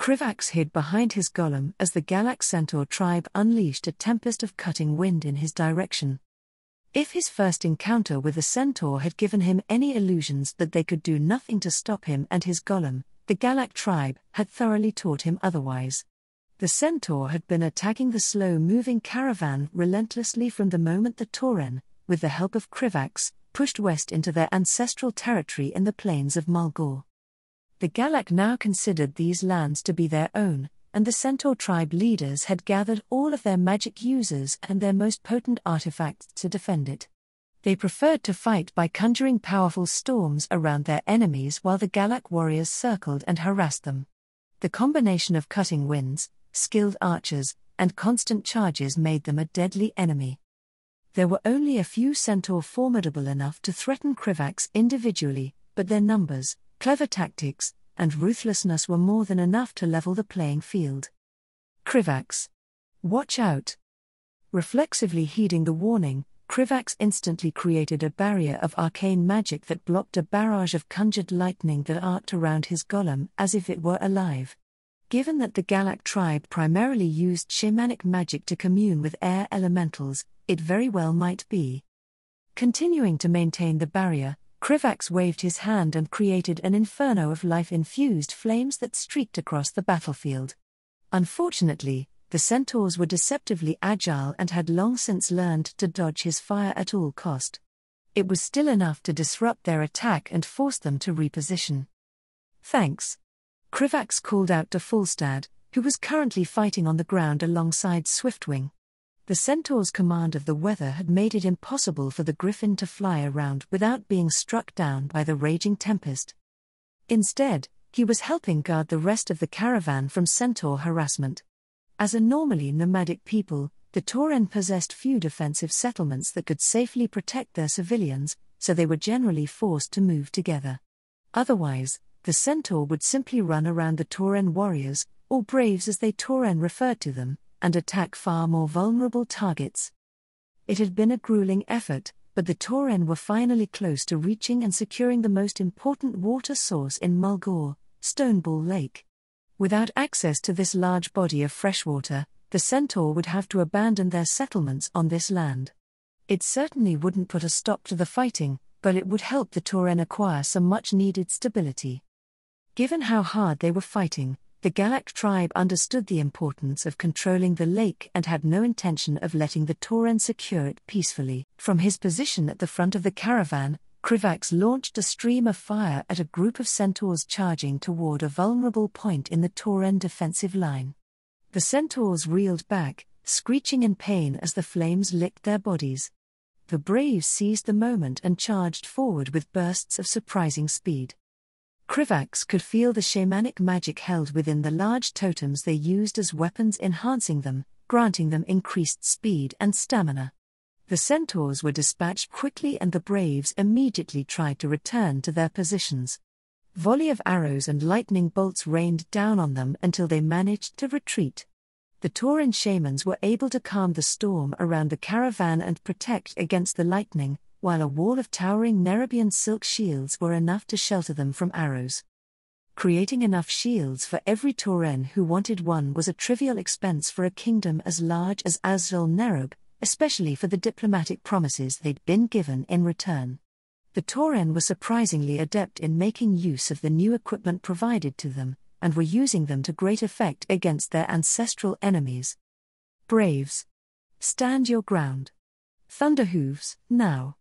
Krivax hid behind his golem as the Galak centaur tribe unleashed a tempest of cutting wind in his direction. If his first encounter with the centaur had given him any illusions that they could do nothing to stop him and his golem, the Galak tribe had thoroughly taught him otherwise. The centaur had been attacking the slow-moving caravan relentlessly from the moment the Tauren, with the help of Krivax, pushed west into their ancestral territory in the plains of Mulgore. The Galak now considered these lands to be their own, and the centaur tribe leaders had gathered all of their magic users and their most potent artifacts to defend it. They preferred to fight by conjuring powerful storms around their enemies while the Galak warriors circled and harassed them. The combination of cutting winds, skilled archers, and constant charges made them a deadly enemy. There were only a few centaur formidable enough to threaten Krivax individually, but their numbers, clever tactics, and ruthlessness were more than enough to level the playing field. Krivax. Watch out! Reflexively heeding the warning, Krivax instantly created a barrier of arcane magic that blocked a barrage of conjured lightning that arced around his golem as if it were alive. Given that the Galak tribe primarily used shamanic magic to commune with air elementals, it very well might be. Continuing to maintain the barrier, Krivax waved his hand and created an inferno of life-infused flames that streaked across the battlefield. Unfortunately, the centaurs were deceptively agile and had long since learned to dodge his fire at all cost. It was still enough to disrupt their attack and force them to reposition. Thanks. Krivax called out to Fulstad, who was currently fighting on the ground alongside Swiftwing. The centaur's command of the weather had made it impossible for the griffin to fly around without being struck down by the raging tempest. Instead, he was helping guard the rest of the caravan from centaur harassment. As a normally nomadic people, the Tauren possessed few defensive settlements that could safely protect their civilians, so they were generally forced to move together. Otherwise, the centaur would simply run around the Tauren warriors, or braves as they Tauren referred to them, and attack far more vulnerable targets. It had been a grueling effort, but the Tauren were finally close to reaching and securing the most important water source in Mulgore, Stoneball Lake. Without access to this large body of freshwater, the centaur would have to abandon their settlements on this land. It certainly wouldn't put a stop to the fighting, but it would help the Tauren acquire some much-needed stability. Given how hard they were fighting, the Galak tribe understood the importance of controlling the lake and had no intention of letting the Tauren secure it peacefully. From his position at the front of the caravan, Krivax launched a stream of fire at a group of centaurs charging toward a vulnerable point in the Tauren defensive line. The centaurs reeled back, screeching in pain as the flames licked their bodies. The braves seized the moment and charged forward with bursts of surprising speed. Krivax could feel the shamanic magic held within the large totems they used as weapons, enhancing them, granting them increased speed and stamina. The centaurs were dispatched quickly and the braves immediately tried to return to their positions. Volley of arrows and lightning bolts rained down on them until they managed to retreat. The Tauren shamans were able to calm the storm around the caravan and protect against the lightning, while a wall of towering Nerubian silk shields were enough to shelter them from arrows. Creating enough shields for every Tauren who wanted one was a trivial expense for a kingdom as large as Azul-Nerub, especially for the diplomatic promises they'd been given in return. The Tauren were surprisingly adept in making use of the new equipment provided to them, and were using them to great effect against their ancestral enemies. Braves! Stand your ground. Thunderhooves, now!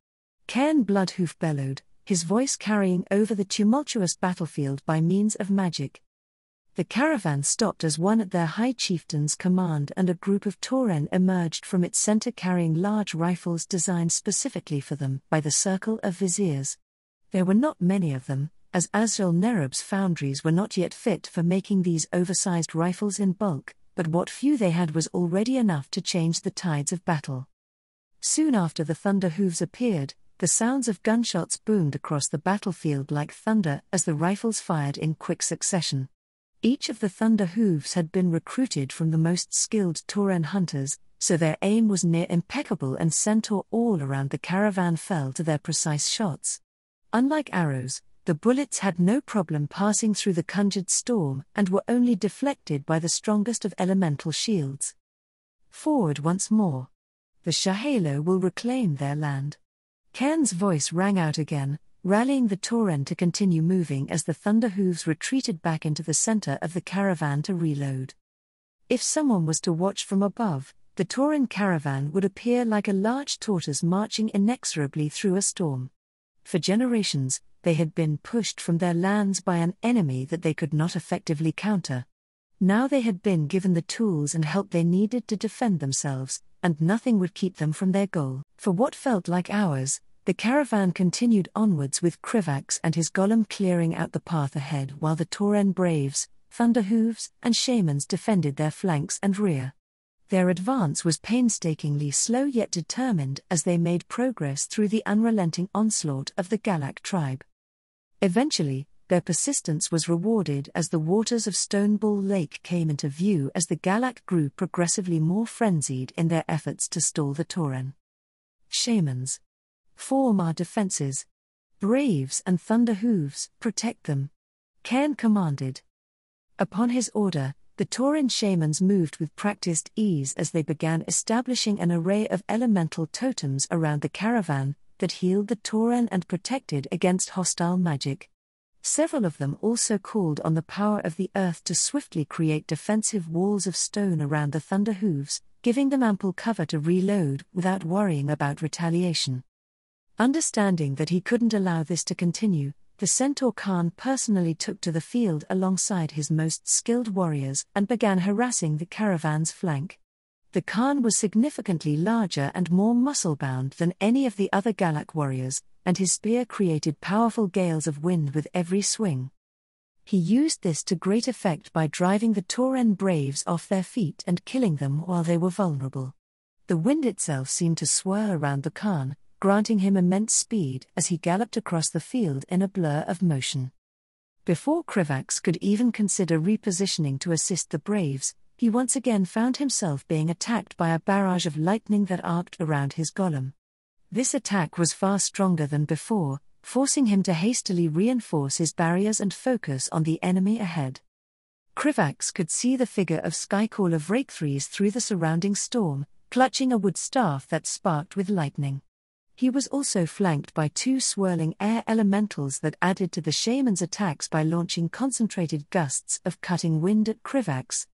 Cairn Bloodhoof bellowed, his voice carrying over the tumultuous battlefield by means of magic. The caravan stopped as one at their high chieftain's command and a group of Tauren emerged from its center carrying large rifles designed specifically for them by the Circle of Viziers. There were not many of them, as Azul-Nerub's foundries were not yet fit for making these oversized rifles in bulk, but what few they had was already enough to change the tides of battle. Soon after the Thunderhooves appeared, the sounds of gunshots boomed across the battlefield like thunder as the rifles fired in quick succession. Each of the Thunderhooves had been recruited from the most skilled Tauren hunters, so their aim was near impeccable and centaur all around the caravan fell to their precise shots. Unlike arrows, the bullets had no problem passing through the conjured storm and were only deflected by the strongest of elemental shields. Forward once more. The Shahalo will reclaim their land. Cairn's voice rang out again, rallying the Tauren to continue moving as the Thunderhooves retreated back into the center of the caravan to reload. If someone was to watch from above, the Tauren caravan would appear like a large tortoise marching inexorably through a storm. For generations, they had been pushed from their lands by an enemy that they could not effectively counter. Now they had been given the tools and help they needed to defend themselves, and nothing would keep them from their goal. For what felt like hours, the caravan continued onwards with Krivax and his golem clearing out the path ahead while the Tauren braves, Thunderhooves, and shamans defended their flanks and rear. Their advance was painstakingly slow yet determined as they made progress through the unrelenting onslaught of the Galak tribe. Eventually, their persistence was rewarded as the waters of Stonebull Lake came into view as the Galak grew progressively more frenzied in their efforts to stall the Tauren. Shamans. Form our defenses. Braves and Thunderhooves, protect them. Cairn commanded. Upon his order, the Tauren shamans moved with practiced ease as they began establishing an array of elemental totems around the caravan that healed the Tauren and protected against hostile magic. Several of them also called on the power of the earth to swiftly create defensive walls of stone around the Thunderhooves, giving them ample cover to reload without worrying about retaliation. Understanding that he couldn't allow this to continue, the Centaur Khan personally took to the field alongside his most skilled warriors and began harassing the caravan's flank. The Khan was significantly larger and more muscle-bound than any of the other Galak warriors, and his spear created powerful gales of wind with every swing. He used this to great effect by driving the Tauren braves off their feet and killing them while they were vulnerable. The wind itself seemed to swirl around the Khan, granting him immense speed as he galloped across the field in a blur of motion. Before Krivax could even consider repositioning to assist the braves, he once again found himself being attacked by a barrage of lightning that arced around his golem. This attack was far stronger than before, forcing him to hastily reinforce his barriers and focus on the enemy ahead. Krivax could see the figure of Skycaller Vrakethrees through the surrounding storm, clutching a wood staff that sparked with lightning. He was also flanked by two swirling air elementals that added to the shaman's attacks by launching concentrated gusts of cutting wind at Krivax.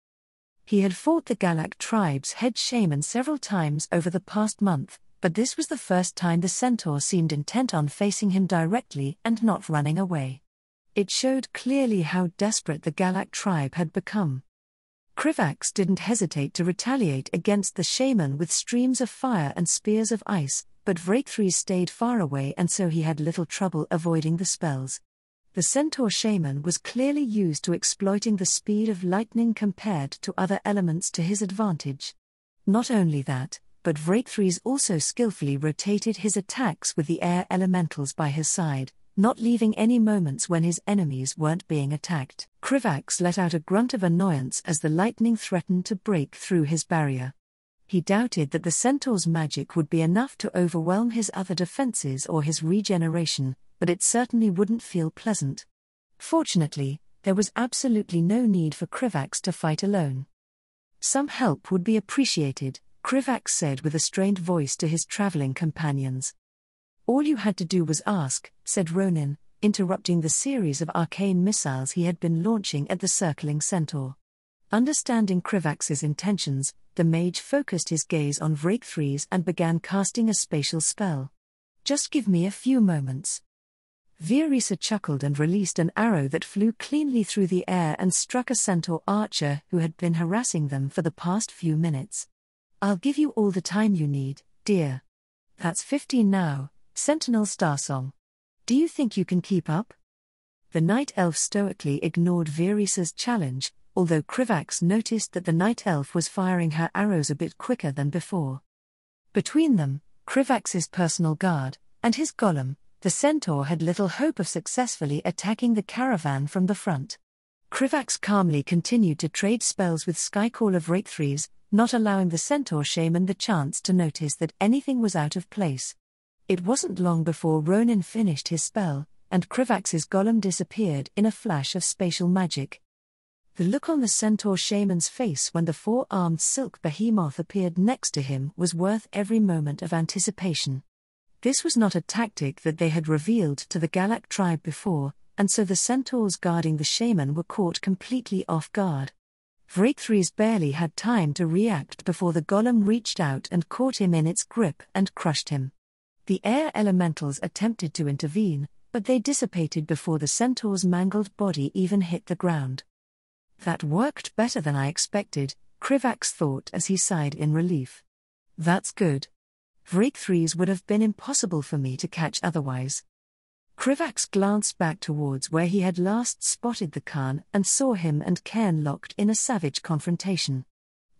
He had fought the Galak tribe's head shaman several times over the past month, but this was the first time the centaur seemed intent on facing him directly and not running away. It showed clearly how desperate the Galak tribe had become. Krivax didn't hesitate to retaliate against the shaman with streams of fire and spears of ice, but Vrakethrees stayed far away and so he had little trouble avoiding the spells. The centaur shaman was clearly used to exploiting the speed of lightning compared to other elements to his advantage. Not only that, but Vrakethrees also skillfully rotated his attacks with the air elementals by his side, not leaving any moments when his enemies weren't being attacked. Krivax let out a grunt of annoyance as the lightning threatened to break through his barrier. He doubted that the centaur's magic would be enough to overwhelm his other defenses or his regeneration, but it certainly wouldn't feel pleasant. Fortunately, there was absolutely no need for Krivax to fight alone. Some help would be appreciated, Krivax said with a strained voice to his traveling companions. All you had to do was ask, said Ronin, interrupting the series of arcane missiles he had been launching at the circling centaur. Understanding Krivax's intentions, the mage focused his gaze on Vrakethrees and began casting a spatial spell. Just give me a few moments. Virisa chuckled and released an arrow that flew cleanly through the air and struck a centaur archer who had been harassing them for the past few minutes. I'll give you all the time you need, dear. That's 15 now, Sentinel Starsong. Do you think you can keep up? The night elf stoically ignored Virisa's challenge, although Krivax noticed that the night elf was firing her arrows a bit quicker than before. Between them, Krivax's personal guard, and his golem, the centaur had little hope of successfully attacking the caravan from the front. Krivax calmly continued to trade spells with Skycaller Vrakethrees, not allowing the centaur shaman the chance to notice that anything was out of place. It wasn't long before Ronin finished his spell, and Krivax's golem disappeared in a flash of spatial magic. The look on the centaur shaman's face when the four-armed silk behemoth appeared next to him was worth every moment of anticipation. This was not a tactic that they had revealed to the Galak tribe before, and so the centaurs guarding the shaman were caught completely off guard. Vraithries barely had time to react before the golem reached out and caught him in its grip and crushed him. The air elementals attempted to intervene, but they dissipated before the centaur's mangled body even hit the ground. That worked better than I expected, Krivax thought as he sighed in relief. That's good. Vraithries would have been impossible for me to catch otherwise. Krivax glanced back towards where he had last spotted the Khan and saw him and Cairn locked in a savage confrontation.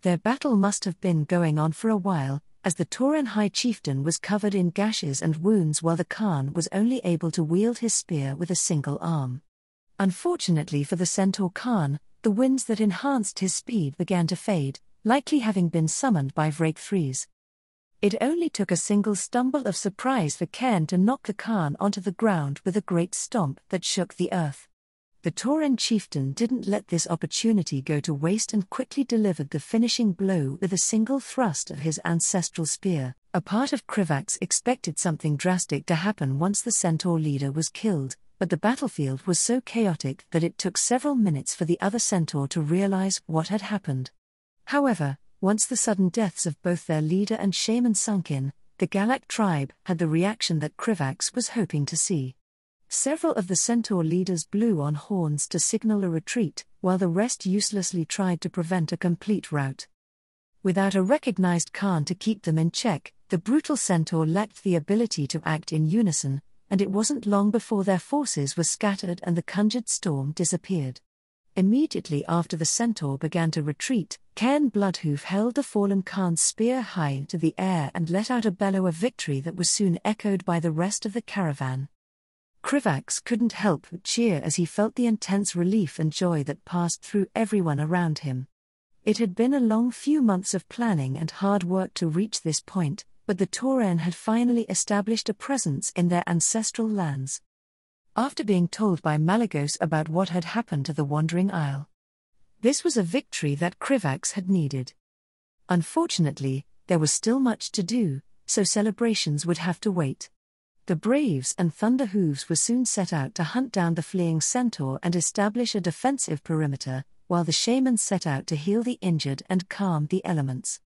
Their battle must have been going on for a while, as the Tauren High Chieftain was covered in gashes and wounds while the Khan was only able to wield his spear with a single arm. Unfortunately for the Centaur Khan, the winds that enhanced his speed began to fade, likely having been summoned by Vraithries. It only took a single stumble of surprise for Cairn to knock the Khan onto the ground with a great stomp that shook the earth. The Tauren chieftain didn't let this opportunity go to waste and quickly delivered the finishing blow with a single thrust of his ancestral spear. A part of Krivax expected something drastic to happen once the centaur leader was killed, but the battlefield was so chaotic that it took several minutes for the other centaur to realize what had happened. However, once the sudden deaths of both their leader and shaman sunk in, the Galak tribe had the reaction that Krivax was hoping to see. Several of the centaur leaders blew on horns to signal a retreat, while the rest uselessly tried to prevent a complete rout. Without a recognized Khan to keep them in check, the brutal centaur lacked the ability to act in unison, and it wasn't long before their forces were scattered and the conjured storm disappeared. Immediately after the centaur began to retreat, Cairn Bloodhoof held the fallen Khan's spear high into the air and let out a bellow of victory that was soon echoed by the rest of the caravan. Krivax couldn't help but cheer as he felt the intense relief and joy that passed through everyone around him. It had been a long few months of planning and hard work to reach this point, but the Tauren had finally established a presence in their ancestral lands. After being told by Malagos about what had happened to the Wandering Isle, this was a victory that Krivax had needed. Unfortunately, there was still much to do, so celebrations would have to wait. The Braves and Thunderhooves were soon set out to hunt down the fleeing centaur and establish a defensive perimeter, while the shamans set out to heal the injured and calm the elements.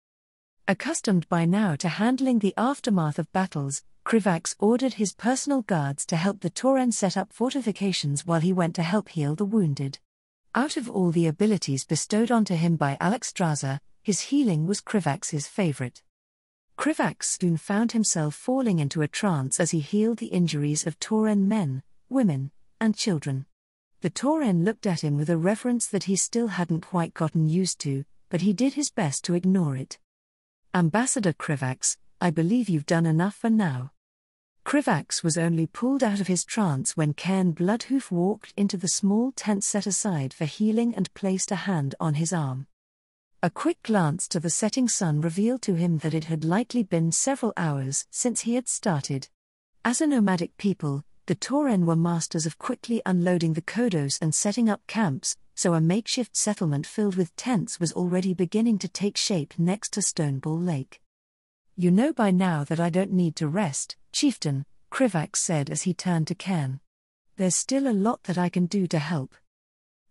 Accustomed by now to handling the aftermath of battles, Krivax ordered his personal guards to help the Tauren set up fortifications while he went to help heal the wounded. Out of all the abilities bestowed onto him by Alexstrasza, his healing was Krivax's favorite. Krivax soon found himself falling into a trance as he healed the injuries of Tauren men, women, and children. The Tauren looked at him with a reverence that he still hadn't quite gotten used to, but he did his best to ignore it. "Ambassador Krivax, I believe you've done enough for now." Krivax was only pulled out of his trance when Cairn Bloodhoof walked into the small tent set aside for healing and placed a hand on his arm. A quick glance to the setting sun revealed to him that it had likely been several hours since he had started. As a nomadic people, the Tauren were masters of quickly unloading the Kodos and setting up camps, so a makeshift settlement filled with tents was already beginning to take shape next to Stoneball Lake. "You know by now that I don't need to rest, Chieftain," Krivax said as he turned to Cairn. "There's still a lot that I can do to help.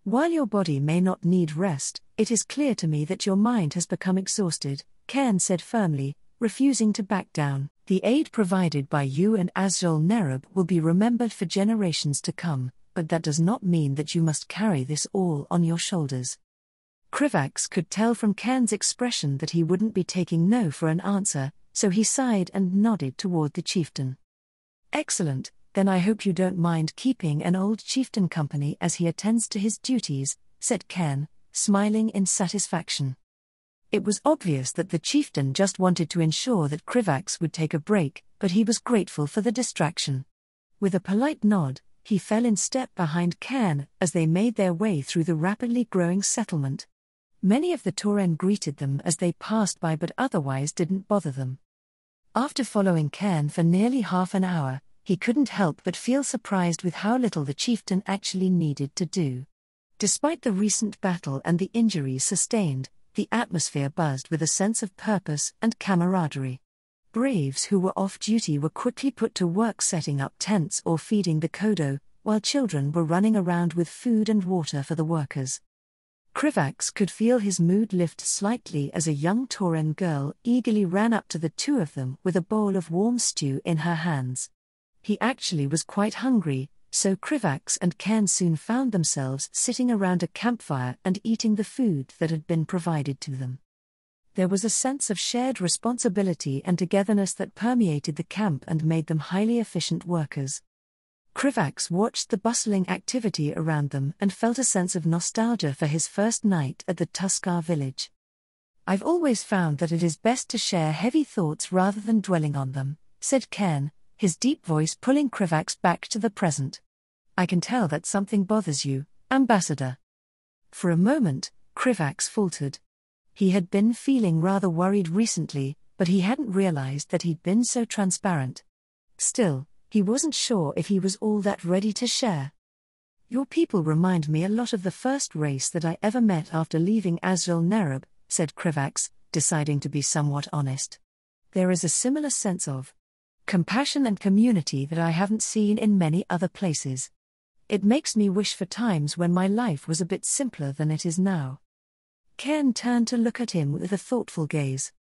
While your body may not need rest, it is clear to me that your mind has become exhausted," Cairn said firmly, refusing to back down. "The aid provided by you and Azjol Nerub will be remembered for generations to come, but that does not mean that you must carry this all on your shoulders." Krivax could tell from Cairn's expression that he wouldn't be taking no for an answer, so he sighed and nodded toward the chieftain. "Excellent. Then I hope you don't mind keeping an old chieftain company as he attends to his duties," said Cairn, smiling in satisfaction. It was obvious that the chieftain just wanted to ensure that Krivax would take a break, but he was grateful for the distraction. With a polite nod, he fell in step behind Cairn as they made their way through the rapidly growing settlement. Many of the Tauren greeted them as they passed by but otherwise didn't bother them. After following Cairn for nearly half an hour, He couldn't help but feel surprised with how little the chieftain actually needed to do. Despite the recent battle and the injuries sustained, the atmosphere buzzed with a sense of purpose and camaraderie. Braves who were off duty were quickly put to work setting up tents or feeding the kodo, while children were running around with food and water for the workers. Krivax could feel his mood lift slightly as a young Tauren girl eagerly ran up to the two of them with a bowl of warm stew in her hands. He actually was quite hungry, so Krivax and Cairn soon found themselves sitting around a campfire and eating the food that had been provided to them. There was a sense of shared responsibility and togetherness that permeated the camp and made them highly efficient workers. Krivax watched the bustling activity around them and felt a sense of nostalgia for his first night at the Tuskar village. "I've always found that it is best to share heavy thoughts rather than dwelling on them," said Cairn, his deep voice pulling Krivax back to the present. "I can tell that something bothers you, Ambassador." For a moment, Krivax faltered. He had been feeling rather worried recently, but he hadn't realized that he'd been so transparent. Still, he wasn't sure if he was all that ready to share. "Your people remind me a lot of the first race that I ever met after leaving Azrael Nerub," said Krivax, deciding to be somewhat honest. "There is a similar sense of compassion and community that I haven't seen in many other places. It makes me wish for times when my life was a bit simpler than it is now." Cairn turned to look at him with a thoughtful gaze.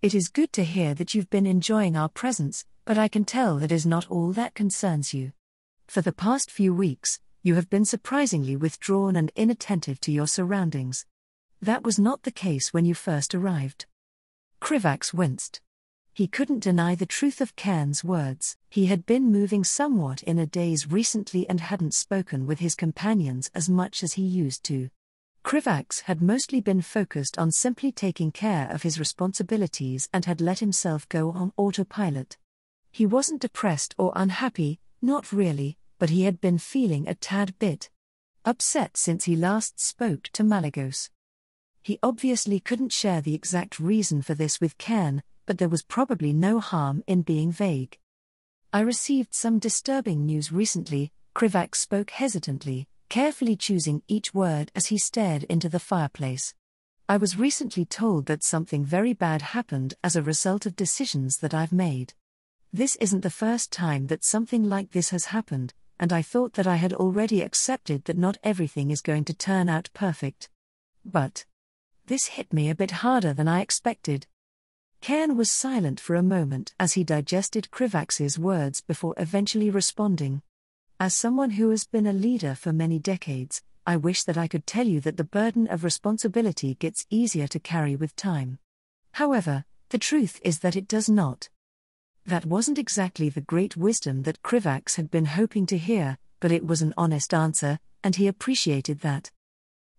"It is good to hear that you've been enjoying our presence, but I can tell that is not all that concerns you. For the past few weeks, you have been surprisingly withdrawn and inattentive to your surroundings. That was not the case when you first arrived." Krivax winced. He couldn't deny the truth of Cairn's words. He had been moving somewhat in a daze recently and hadn't spoken with his companions as much as he used to. Krivax had mostly been focused on simply taking care of his responsibilities and had let himself go on autopilot. He wasn't depressed or unhappy, not really, but he had been feeling a tad bit upset since he last spoke to Malygos. He obviously couldn't share the exact reason for this with Cairn, but there was probably no harm in being vague. "I received some disturbing news recently," Krivax spoke hesitantly, carefully choosing each word as he stared into the fireplace. "I was recently told that something very bad happened as a result of decisions that I've made. This isn't the first time that something like this has happened, and I thought that I had already accepted that not everything is going to turn out perfect. But this hit me a bit harder than I expected." Cairn was silent for a moment as he digested Krivax's words before eventually responding. "As someone who has been a leader for many decades, I wish that I could tell you that the burden of responsibility gets easier to carry with time. However, the truth is that it does not." That wasn't exactly the great wisdom that Krivax had been hoping to hear, but it was an honest answer, and he appreciated that.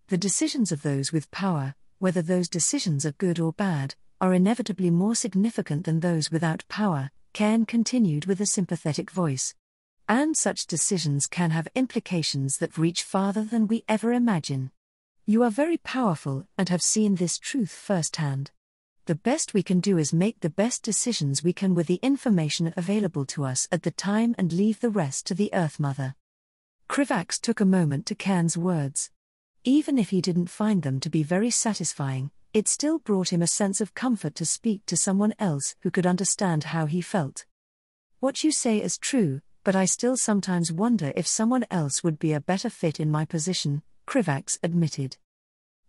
The decisions of those with power, whether those decisions are good or bad, are inevitably more significant than those without power, Cairn continued with a sympathetic voice. "And such decisions can have implications that reach farther than we ever imagine. You are very powerful and have seen this truth firsthand. The best we can do is make the best decisions we can with the information available to us at the time and leave the rest to the Earth Mother." Krivax took a moment to Cairn's words. Even if he didn't find them to be very satisfying, it still brought him a sense of comfort to speak to someone else who could understand how he felt. "What you say is true, but I still sometimes wonder if someone else would be a better fit in my position," Krivax admitted.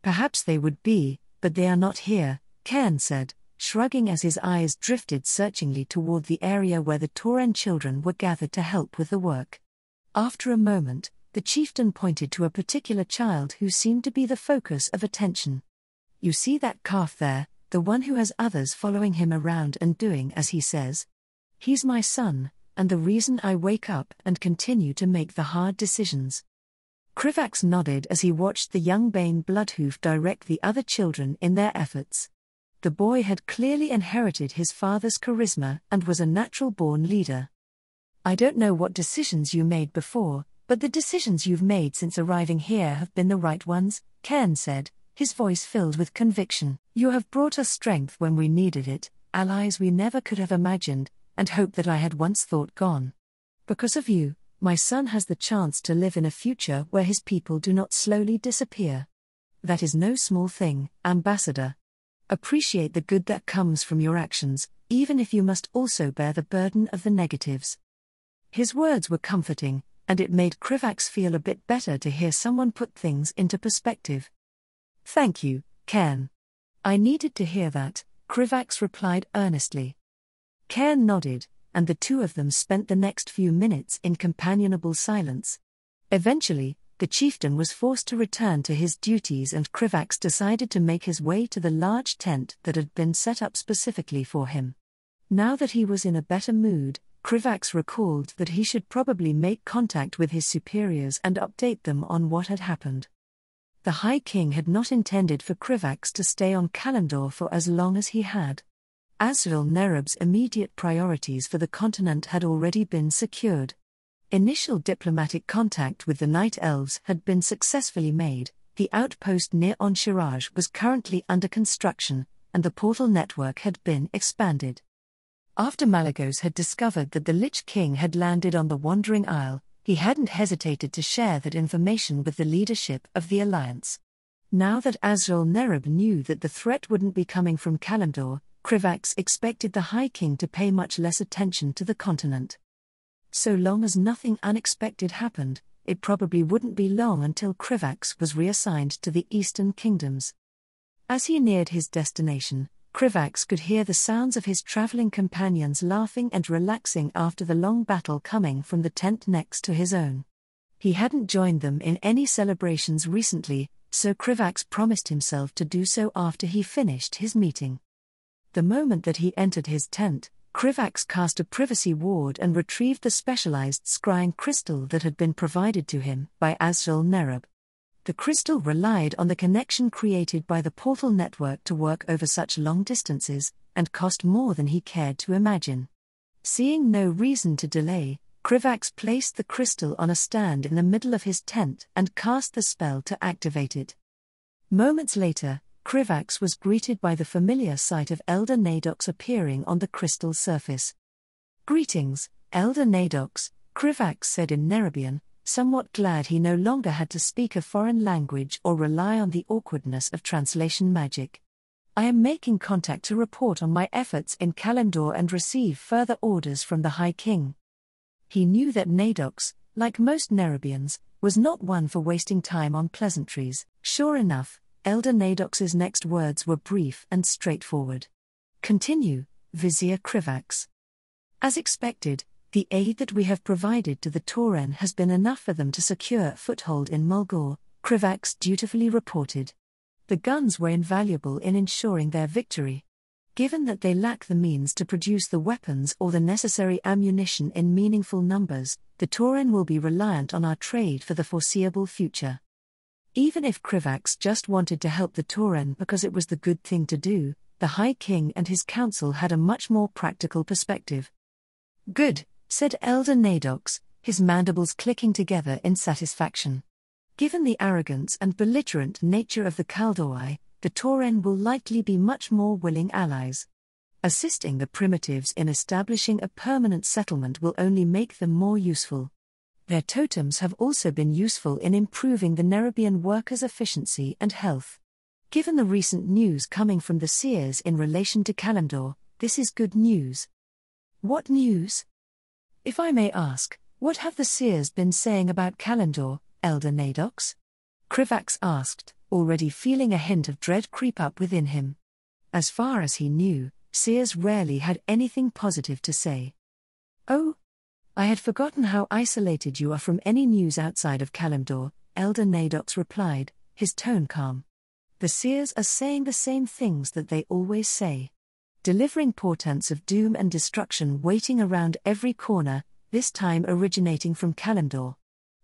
"Perhaps they would be, but they are not here," Cairn said, shrugging as his eyes drifted searchingly toward the area where the Tauren children were gathered to help with the work. After a moment, the chieftain pointed to a particular child who seemed to be the focus of attention. "You see that calf there, the one who has others following him around and doing as he says? He's my son, and the reason I wake up and continue to make the hard decisions." Krivax nodded as he watched the young Bane Bloodhoof direct the other children in their efforts. The boy had clearly inherited his father's charisma and was a natural-born leader. "I don't know what decisions you made before, but the decisions you've made since arriving here have been the right ones," Cairn said, his voice filled with conviction. "You have brought us strength when we needed it, allies we never could have imagined, and hope that I had once thought gone. Because of you, my son has the chance to live in a future where his people do not slowly disappear. That is no small thing, Ambassador. Appreciate the good that comes from your actions, even if you must also bear the burden of the negatives." His words were comforting, and it made Krivax feel a bit better to hear someone put things into perspective. "Thank you, Cairn. I needed to hear that," Krivax replied earnestly. Cairn nodded, and the two of them spent the next few minutes in companionable silence. Eventually, the chieftain was forced to return to his duties, and Krivax decided to make his way to the large tent that had been set up specifically for him. Now that he was in a better mood, Krivax recalled that he should probably make contact with his superiors and update them on what had happened. The High King had not intended for Krivax to stay on Kalimdor for as long as he had. Azrael Nerub's immediate priorities for the continent had already been secured. Initial diplomatic contact with the Night Elves had been successfully made, the outpost near Onshiraj was currently under construction, and the portal network had been expanded. After Malagos had discovered that the Lich King had landed on the Wandering Isle, he hadn't hesitated to share that information with the leadership of the Alliance. Now that Azrael Nerub knew that the threat wouldn't be coming from Kalimdor, Krivax expected the High King to pay much less attention to the continent. So long as nothing unexpected happened, it probably wouldn't be long until Krivax was reassigned to the Eastern Kingdoms. As he neared his destination, Krivax could hear the sounds of his traveling companions laughing and relaxing after the long battle coming from the tent next to his own. He hadn't joined them in any celebrations recently, so Krivax promised himself to do so after he finished his meeting. The moment that he entered his tent, Krivax cast a privacy ward and retrieved the specialized scrying crystal that had been provided to him by Azrael Nerub. The crystal relied on the connection created by the portal network to work over such long distances, and cost more than he cared to imagine. Seeing no reason to delay, Krivax placed the crystal on a stand in the middle of his tent and cast the spell to activate it. Moments later, Krivax was greeted by the familiar sight of Elder Nadox appearing on the crystal surface. "Greetings, Elder Nadox," Krivax said in Nerubian, somewhat glad he no longer had to speak a foreign language or rely on the awkwardness of translation magic. "I am making contact to report on my efforts in Kalimdor and receive further orders from the High King." He knew that Nadox, like most Nerubians, was not one for wasting time on pleasantries. Sure enough, Elder Nadox's next words were brief and straightforward. "Continue, Vizier Krivax. As expected, the aid that we have provided to the Tauren has been enough for them to secure a foothold in Mulgore," Krivax dutifully reported. The guns were invaluable in ensuring their victory. Given that they lack the means to produce the weapons or the necessary ammunition in meaningful numbers, the Tauren will be reliant on our trade for the foreseeable future. Even if Krivax just wanted to help the Tauren because it was the good thing to do, the High King and his council had a much more practical perspective. "Good," said Elder Nadox, his mandibles clicking together in satisfaction. "Given the arrogance and belligerent nature of the Kaldoi, the Tauren will likely be much more willing allies. Assisting the primitives in establishing a permanent settlement will only make them more useful. Their totems have also been useful in improving the Nerubian workers' efficiency and health. Given the recent news coming from the seers in relation to Kalimdor, this is good news." "What news? If I may ask, what have the seers been saying about Kalimdor, Elder Nadox?" Krivax asked, already feeling a hint of dread creep up within him. As far as he knew, seers rarely had anything positive to say. "Oh, I had forgotten how isolated you are from any news outside of Kalimdor," Elder Nadox replied, his tone calm. "The seers are saying the same things that they always say. Delivering portents of doom and destruction waiting around every corner, this time originating from Kalimdor.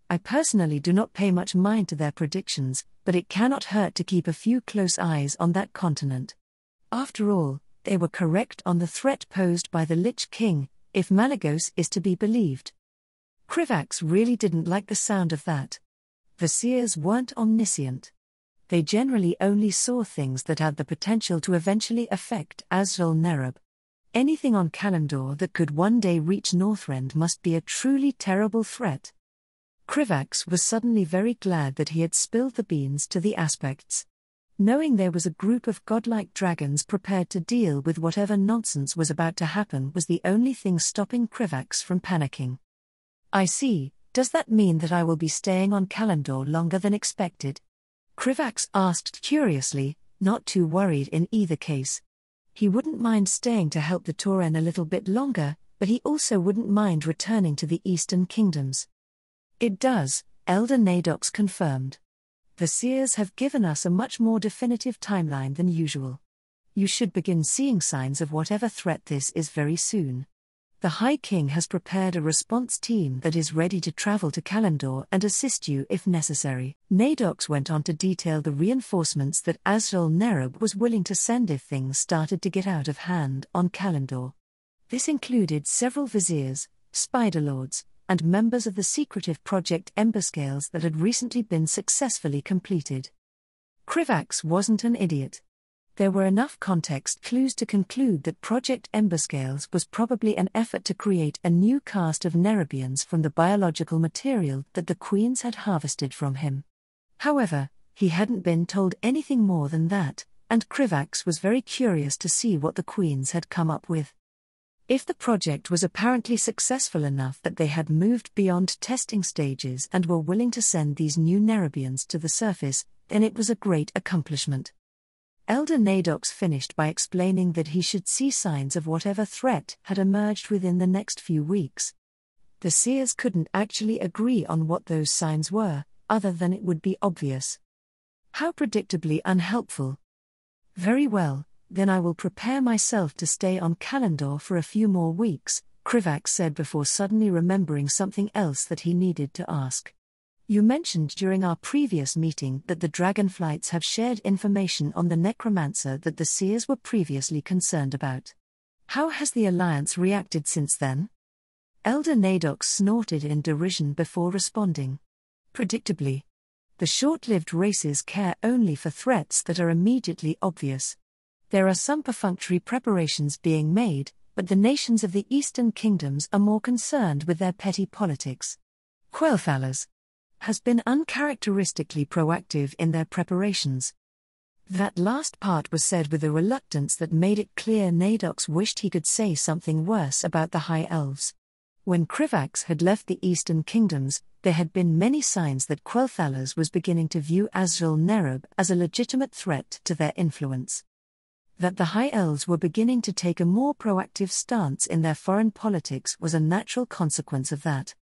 I personally do not pay much mind to their predictions, but it cannot hurt to keep a few close eyes on that continent. After all, they were correct on the threat posed by the Lich King, if Malagos is to be believed." Krivax really didn't like the sound of that. The seers weren't omniscient. They generally only saw things that had the potential to eventually affect Azrael Nerub. Anything on Kalimdor that could one day reach Northrend must be a truly terrible threat. Krivax was suddenly very glad that he had spilled the beans to the aspects. Knowing there was a group of godlike dragons prepared to deal with whatever nonsense was about to happen was the only thing stopping Krivax from panicking. I see, does that mean that I will be staying on Kalimdor longer than expected? Krivax asked curiously, not too worried in either case. He wouldn't mind staying to help the Tauren a little bit longer, but he also wouldn't mind returning to the Eastern Kingdoms. It does, Elder Nadox confirmed. The seers have given us a much more definitive timeline than usual. You should begin seeing signs of whatever threat this is very soon. The High King has prepared a response team that is ready to travel to Kalimdor and assist you if necessary. Nadox went on to detail the reinforcements that Azrael Nerub was willing to send if things started to get out of hand on Kalimdor. This included several viziers, spider-lords, and members of the secretive Project Emberscales that had recently been successfully completed. Krivax wasn't an idiot. There were enough context clues to conclude that Project Emberscales was probably an effort to create a new caste of Nerubians from the biological material that the Queens had harvested from him. However, he hadn't been told anything more than that, and Krivax was very curious to see what the Queens had come up with. If the project was apparently successful enough that they had moved beyond testing stages and were willing to send these new Nerubians to the surface, then it was a great accomplishment. Elder Nadox finished by explaining that he should see signs of whatever threat had emerged within the next few weeks. The seers couldn't actually agree on what those signs were, other than it would be obvious. How predictably unhelpful. Very well, then I will prepare myself to stay on Kalimdor for a few more weeks, Krivax said before suddenly remembering something else that he needed to ask. You mentioned during our previous meeting that the Dragonflights have shared information on the necromancer that the seers were previously concerned about. How has the Alliance reacted since then? Elder Nadox snorted in derision before responding. Predictably. The short-lived races care only for threats that are immediately obvious. There are some perfunctory preparations being made, but the nations of the Eastern Kingdoms are more concerned with their petty politics. Quel'Thala's has been uncharacteristically proactive in their preparations. That last part was said with a reluctance that made it clear Nadox wished he could say something worse about the High Elves. When Krivax had left the Eastern Kingdoms, there had been many signs that Quel'Thala's was beginning to view Azrael Nerub as a legitimate threat to their influence. That the High Elves were beginning to take a more proactive stance in their foreign politics was a natural consequence of that.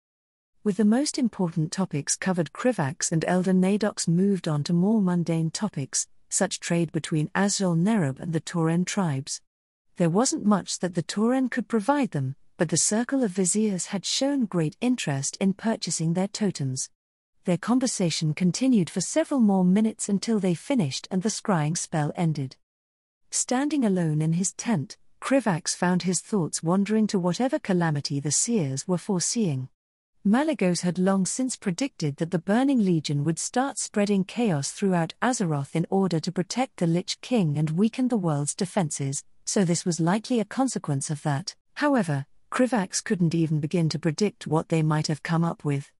With the most important topics covered, Krivax and Elder Nadox moved on to more mundane topics, such trade between Azrael Nerub and the Tauren tribes. There wasn't much that the Tauren could provide them, but the circle of viziers had shown great interest in purchasing their totems. Their conversation continued for several more minutes until they finished and the scrying spell ended. Standing alone in his tent, Krivax found his thoughts wandering to whatever calamity the seers were foreseeing. Malygos had long since predicted that the Burning Legion would start spreading chaos throughout Azeroth in order to protect the Lich King and weaken the world's defenses, so this was likely a consequence of that. However, Krivax couldn't even begin to predict what they might have come up with.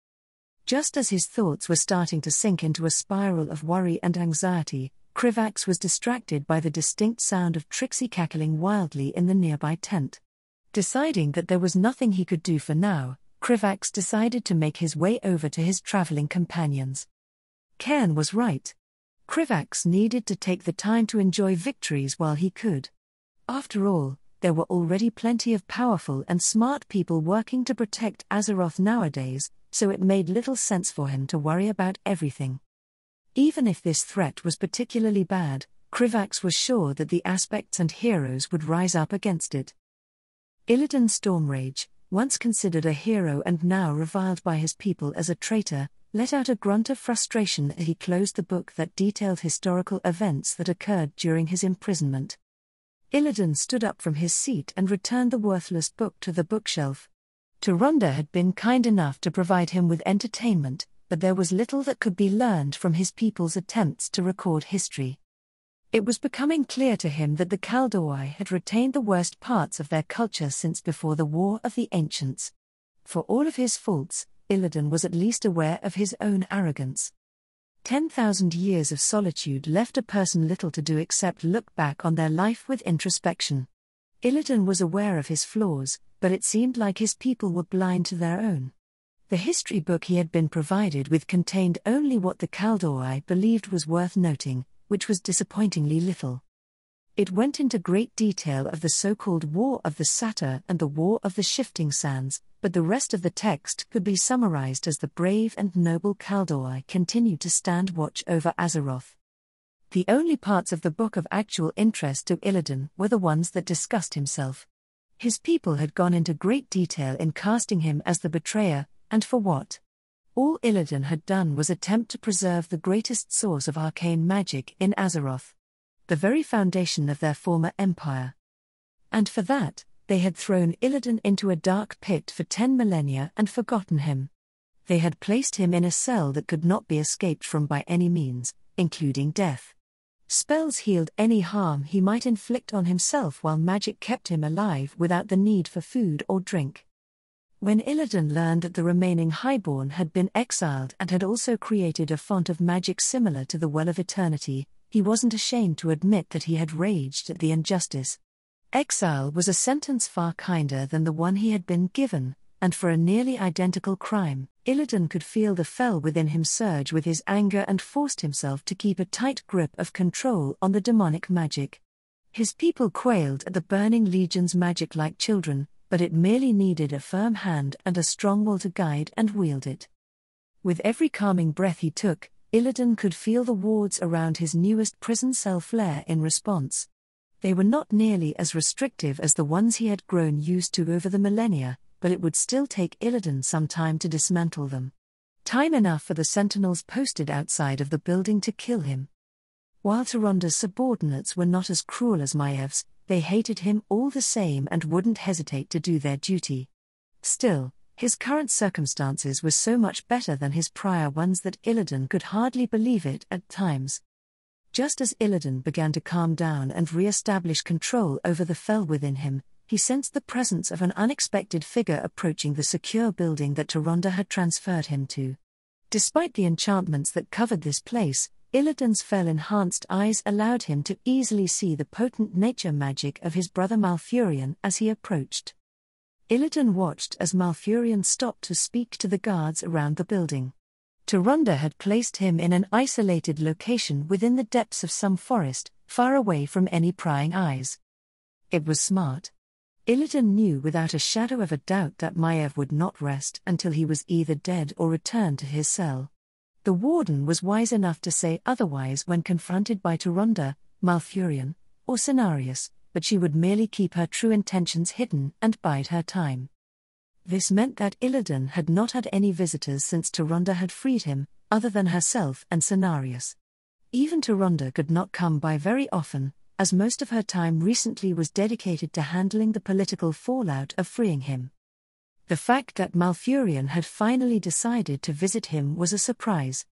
Just as his thoughts were starting to sink into a spiral of worry and anxiety, Krivax was distracted by the distinct sound of Trixie cackling wildly in the nearby tent. Deciding that there was nothing he could do for now, Krivax decided to make his way over to his traveling companions. Cairn was right. Krivax needed to take the time to enjoy victories while he could. After all, there were already plenty of powerful and smart people working to protect Azeroth nowadays, so it made little sense for him to worry about everything. Even if this threat was particularly bad, Krivax was sure that the aspects and heroes would rise up against it. Illidan Stormrage, once considered a hero and now reviled by his people as a traitor, let out a grunt of frustration as he closed the book that detailed historical events that occurred during his imprisonment. Illidan stood up from his seat and returned the worthless book to the bookshelf. Tyrande had been kind enough to provide him with entertainment, but there was little that could be learned from his people's attempts to record history. It was becoming clear to him that the Kaldoi had retained the worst parts of their culture since before the War of the Ancients. For all of his faults, Illidan was at least aware of his own arrogance. 10,000 years of solitude left a person little to do except look back on their life with introspection. Illidan was aware of his flaws, but it seemed like his people were blind to their own. The history book he had been provided with contained only what the Kaldoi believed was worth noting, which was disappointingly little. It went into great detail of the so-called War of the Satyr and the War of the Shifting Sands, but the rest of the text could be summarized as the brave and noble Kaldoi continued to stand watch over Azeroth. The only parts of the book of actual interest to Illidan were the ones that discussed himself. His people had gone into great detail in casting him as the betrayer, and for what? All Illidan had done was attempt to preserve the greatest source of arcane magic in Azeroth, the very foundation of their former empire. And for that, they had thrown Illidan into a dark pit for 10 millennia and forgotten him. They had placed him in a cell that could not be escaped from by any means, including death. Spells healed any harm he might inflict on himself while magic kept him alive without the need for food or drink. When Illidan learned that the remaining Highborn had been exiled and had also created a font of magic similar to the Well of Eternity, he wasn't ashamed to admit that he had raged at the injustice. Exile was a sentence far kinder than the one he had been given, and for a nearly identical crime, Illidan could feel the fel within him surge with his anger and forced himself to keep a tight grip of control on the demonic magic. His people quailed at the Burning Legion's magic like children, but it merely needed a firm hand and a strong will to guide and wield it. With every calming breath he took, Illidan could feel the wards around his newest prison cell flare in response. They were not nearly as restrictive as the ones he had grown used to over the millennia, but it would still take Illidan some time to dismantle them. Time enough for the sentinels posted outside of the building to kill him. While Tyronda's subordinates were not as cruel as Maev's, they hated him all the same and wouldn't hesitate to do their duty. Still, his current circumstances were so much better than his prior ones that Illidan could hardly believe it at times. Just as Illidan began to calm down and re-establish control over the fel within him, he sensed the presence of an unexpected figure approaching the secure building that Tyronda had transferred him to. Despite the enchantments that covered this place, Illidan's fel-enhanced eyes allowed him to easily see the potent nature magic of his brother Malfurion as he approached. Illidan watched as Malfurion stopped to speak to the guards around the building. Tyronda had placed him in an isolated location within the depths of some forest, far away from any prying eyes. It was smart. Illidan knew without a shadow of a doubt that Maiev would not rest until he was either dead or returned to his cell. The warden was wise enough to say otherwise when confronted by Tyronda, Malfurion, or Cenarius, but she would merely keep her true intentions hidden and bide her time. This meant that Illidan had not had any visitors since Tyronda had freed him, other than herself and Cenarius. Even Tyronda could not come by very often, as most of her time recently was dedicated to handling the political fallout of freeing him. The fact that Malfurion had finally decided to visit him was a surprise.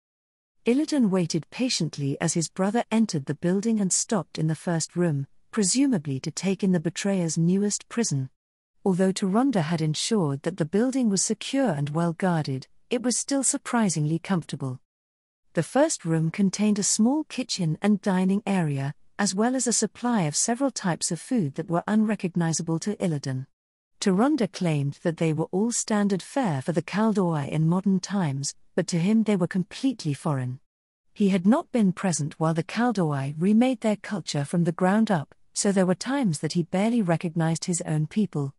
Illidan waited patiently as his brother entered the building and stopped in the first room, presumably to take in the betrayer's newest prison. Although Tyronda had ensured that the building was secure and well guarded, it was still surprisingly comfortable. The first room contained a small kitchen and dining area, as well as a supply of several types of food that were unrecognizable to Illidan. Tyronda claimed that they were all standard fare for the Kaldoi in modern times, but to him they were completely foreign. He had not been present while the Kaldoi remade their culture from the ground up, so there were times that he barely recognized his own people.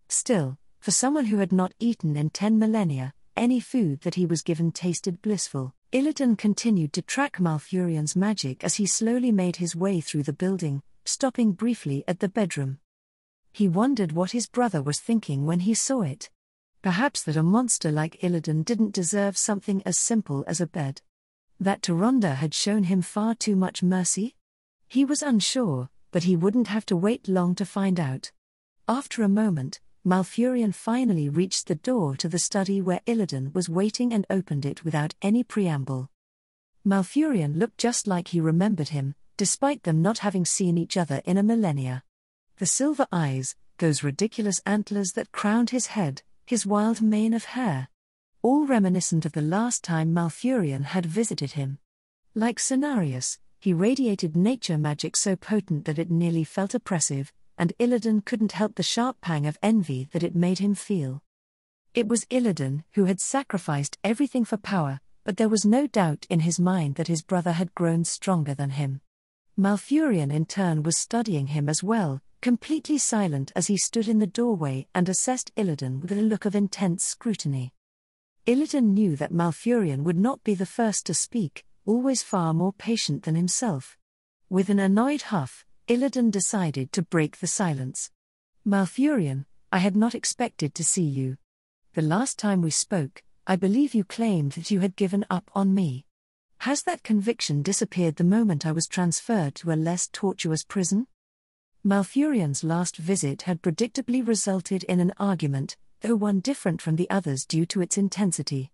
Still, for someone who had not eaten in 10 millennia, any food that he was given tasted blissful. Illidan continued to track Malfurion's magic as he slowly made his way through the building, stopping briefly at the bedroom. He wondered what his brother was thinking when he saw it. Perhaps that a monster like Illidan didn't deserve something as simple as a bed. That Tyronda had shown him far too much mercy? He was unsure, but he wouldn't have to wait long to find out. After a moment, Malfurion finally reached the door to the study where Illidan was waiting and opened it without any preamble. Malfurion looked just like he remembered him, despite them not having seen each other in a millennia. The silver eyes, those ridiculous antlers that crowned his head, his wild mane of hair. All reminiscent of the last time Malfurion had visited him. Like Cenarius, he radiated nature magic so potent that it nearly felt oppressive, and Illidan couldn't help the sharp pang of envy that it made him feel. It was Illidan who had sacrificed everything for power, but there was no doubt in his mind that his brother had grown stronger than him. Malfurion in turn was studying him as well, completely silent as he stood in the doorway and assessed Illidan with a look of intense scrutiny. Illidan knew that Malfurion would not be the first to speak, always far more patient than himself. With an annoyed huff, Illidan decided to break the silence. Malfurion, I had not expected to see you. The last time we spoke, I believe you claimed that you had given up on me. Has that conviction disappeared the moment I was transferred to a less tortuous prison? Malfurion's last visit had predictably resulted in an argument, though one different from the others due to its intensity.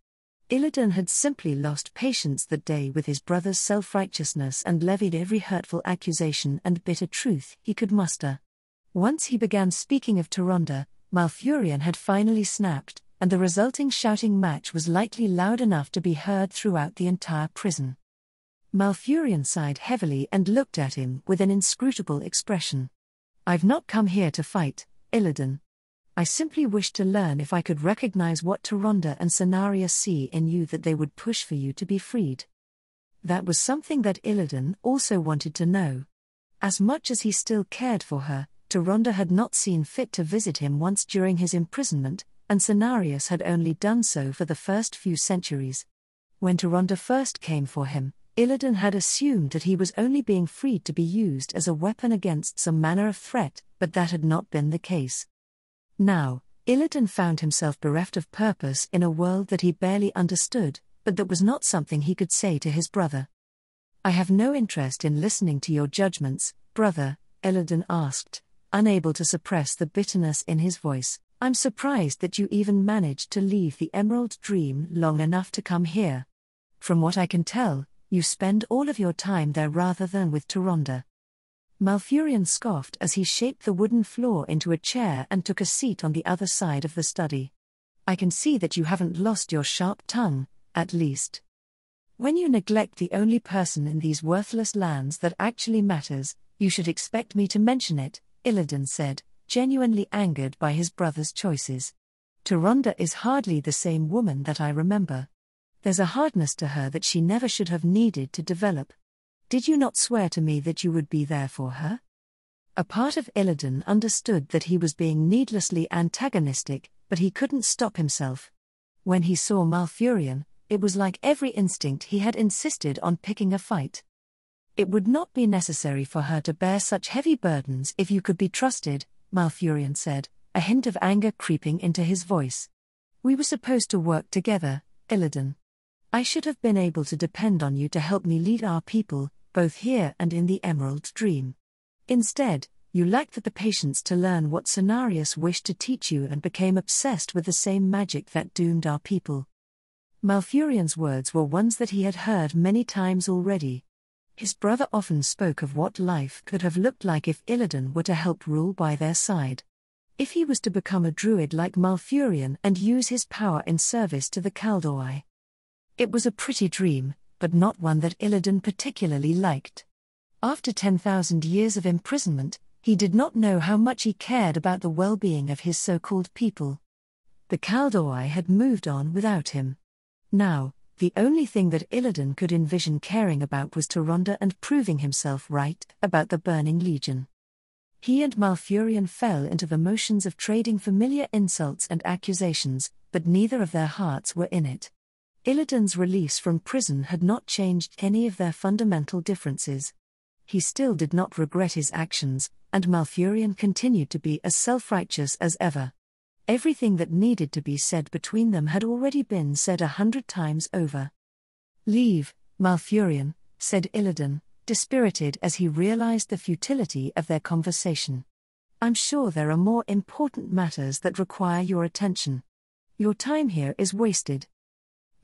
Illidan had simply lost patience that day with his brother's self-righteousness and levied every hurtful accusation and bitter truth he could muster. Once he began speaking of Tyrande, Malfurion had finally snapped, and the resulting shouting match was likely loud enough to be heard throughout the entire prison. Malfurion sighed heavily and looked at him with an inscrutable expression. I've not come here to fight, Illidan. I simply wish to learn if I could recognize what Tyrande and Cenarius see in you that they would push for you to be freed. That was something that Illidan also wanted to know. As much as he still cared for her, Tyrande had not seen fit to visit him once during his imprisonment, and Cenarius had only done so for the first few centuries. When Tyrande first came for him, Illidan had assumed that he was only being freed to be used as a weapon against some manner of threat, but that had not been the case. Now, Illidan found himself bereft of purpose in a world that he barely understood, but that was not something he could say to his brother. I have no interest in listening to your judgments, brother, Illidan asked, unable to suppress the bitterness in his voice. I'm surprised that you even managed to leave the Emerald Dream long enough to come here. From what I can tell, you spend all of your time there rather than with Tyrande. Malfurion scoffed as he shaped the wooden floor into a chair and took a seat on the other side of the study. I can see that you haven't lost your sharp tongue, at least. When you neglect the only person in these worthless lands that actually matters, you should expect me to mention it, Illidan said, genuinely angered by his brother's choices. Tyrande is hardly the same woman that I remember. There's a hardness to her that she never should have needed to develop. Did you not swear to me that you would be there for her? A part of Illidan understood that he was being needlessly antagonistic, but he couldn't stop himself. When he saw Malfurion, it was like every instinct he had insisted on picking a fight. It would not be necessary for her to bear such heavy burdens if you could be trusted, Malfurion said, a hint of anger creeping into his voice. We were supposed to work together, Illidan. I should have been able to depend on you to help me lead our people, both here and in the Emerald Dream. Instead, you lacked the patience to learn what Cenarius wished to teach you and became obsessed with the same magic that doomed our people. Malfurion's words were ones that he had heard many times already. His brother often spoke of what life could have looked like if Illidan were to help rule by their side. If he was to become a druid like Malfurion and use his power in service to the Kaldoi. It was a pretty dream, but not one that Illidan particularly liked. After 10,000 years of imprisonment, he did not know how much he cared about the well-being of his so-called people. The Kaldoi had moved on without him. Now, the only thing that Illidan could envision caring about was Tyrande and proving himself right about the Burning Legion. He and Malfurion fell into the motions of trading familiar insults and accusations, but neither of their hearts were in it. Illidan's release from prison had not changed any of their fundamental differences. He still did not regret his actions, and Malfurion continued to be as self-righteous as ever. Everything that needed to be said between them had already been said 100 times over. Leave, Malfurion, said Illidan, dispirited as he realized the futility of their conversation. I'm sure there are more important matters that require your attention. Your time here is wasted.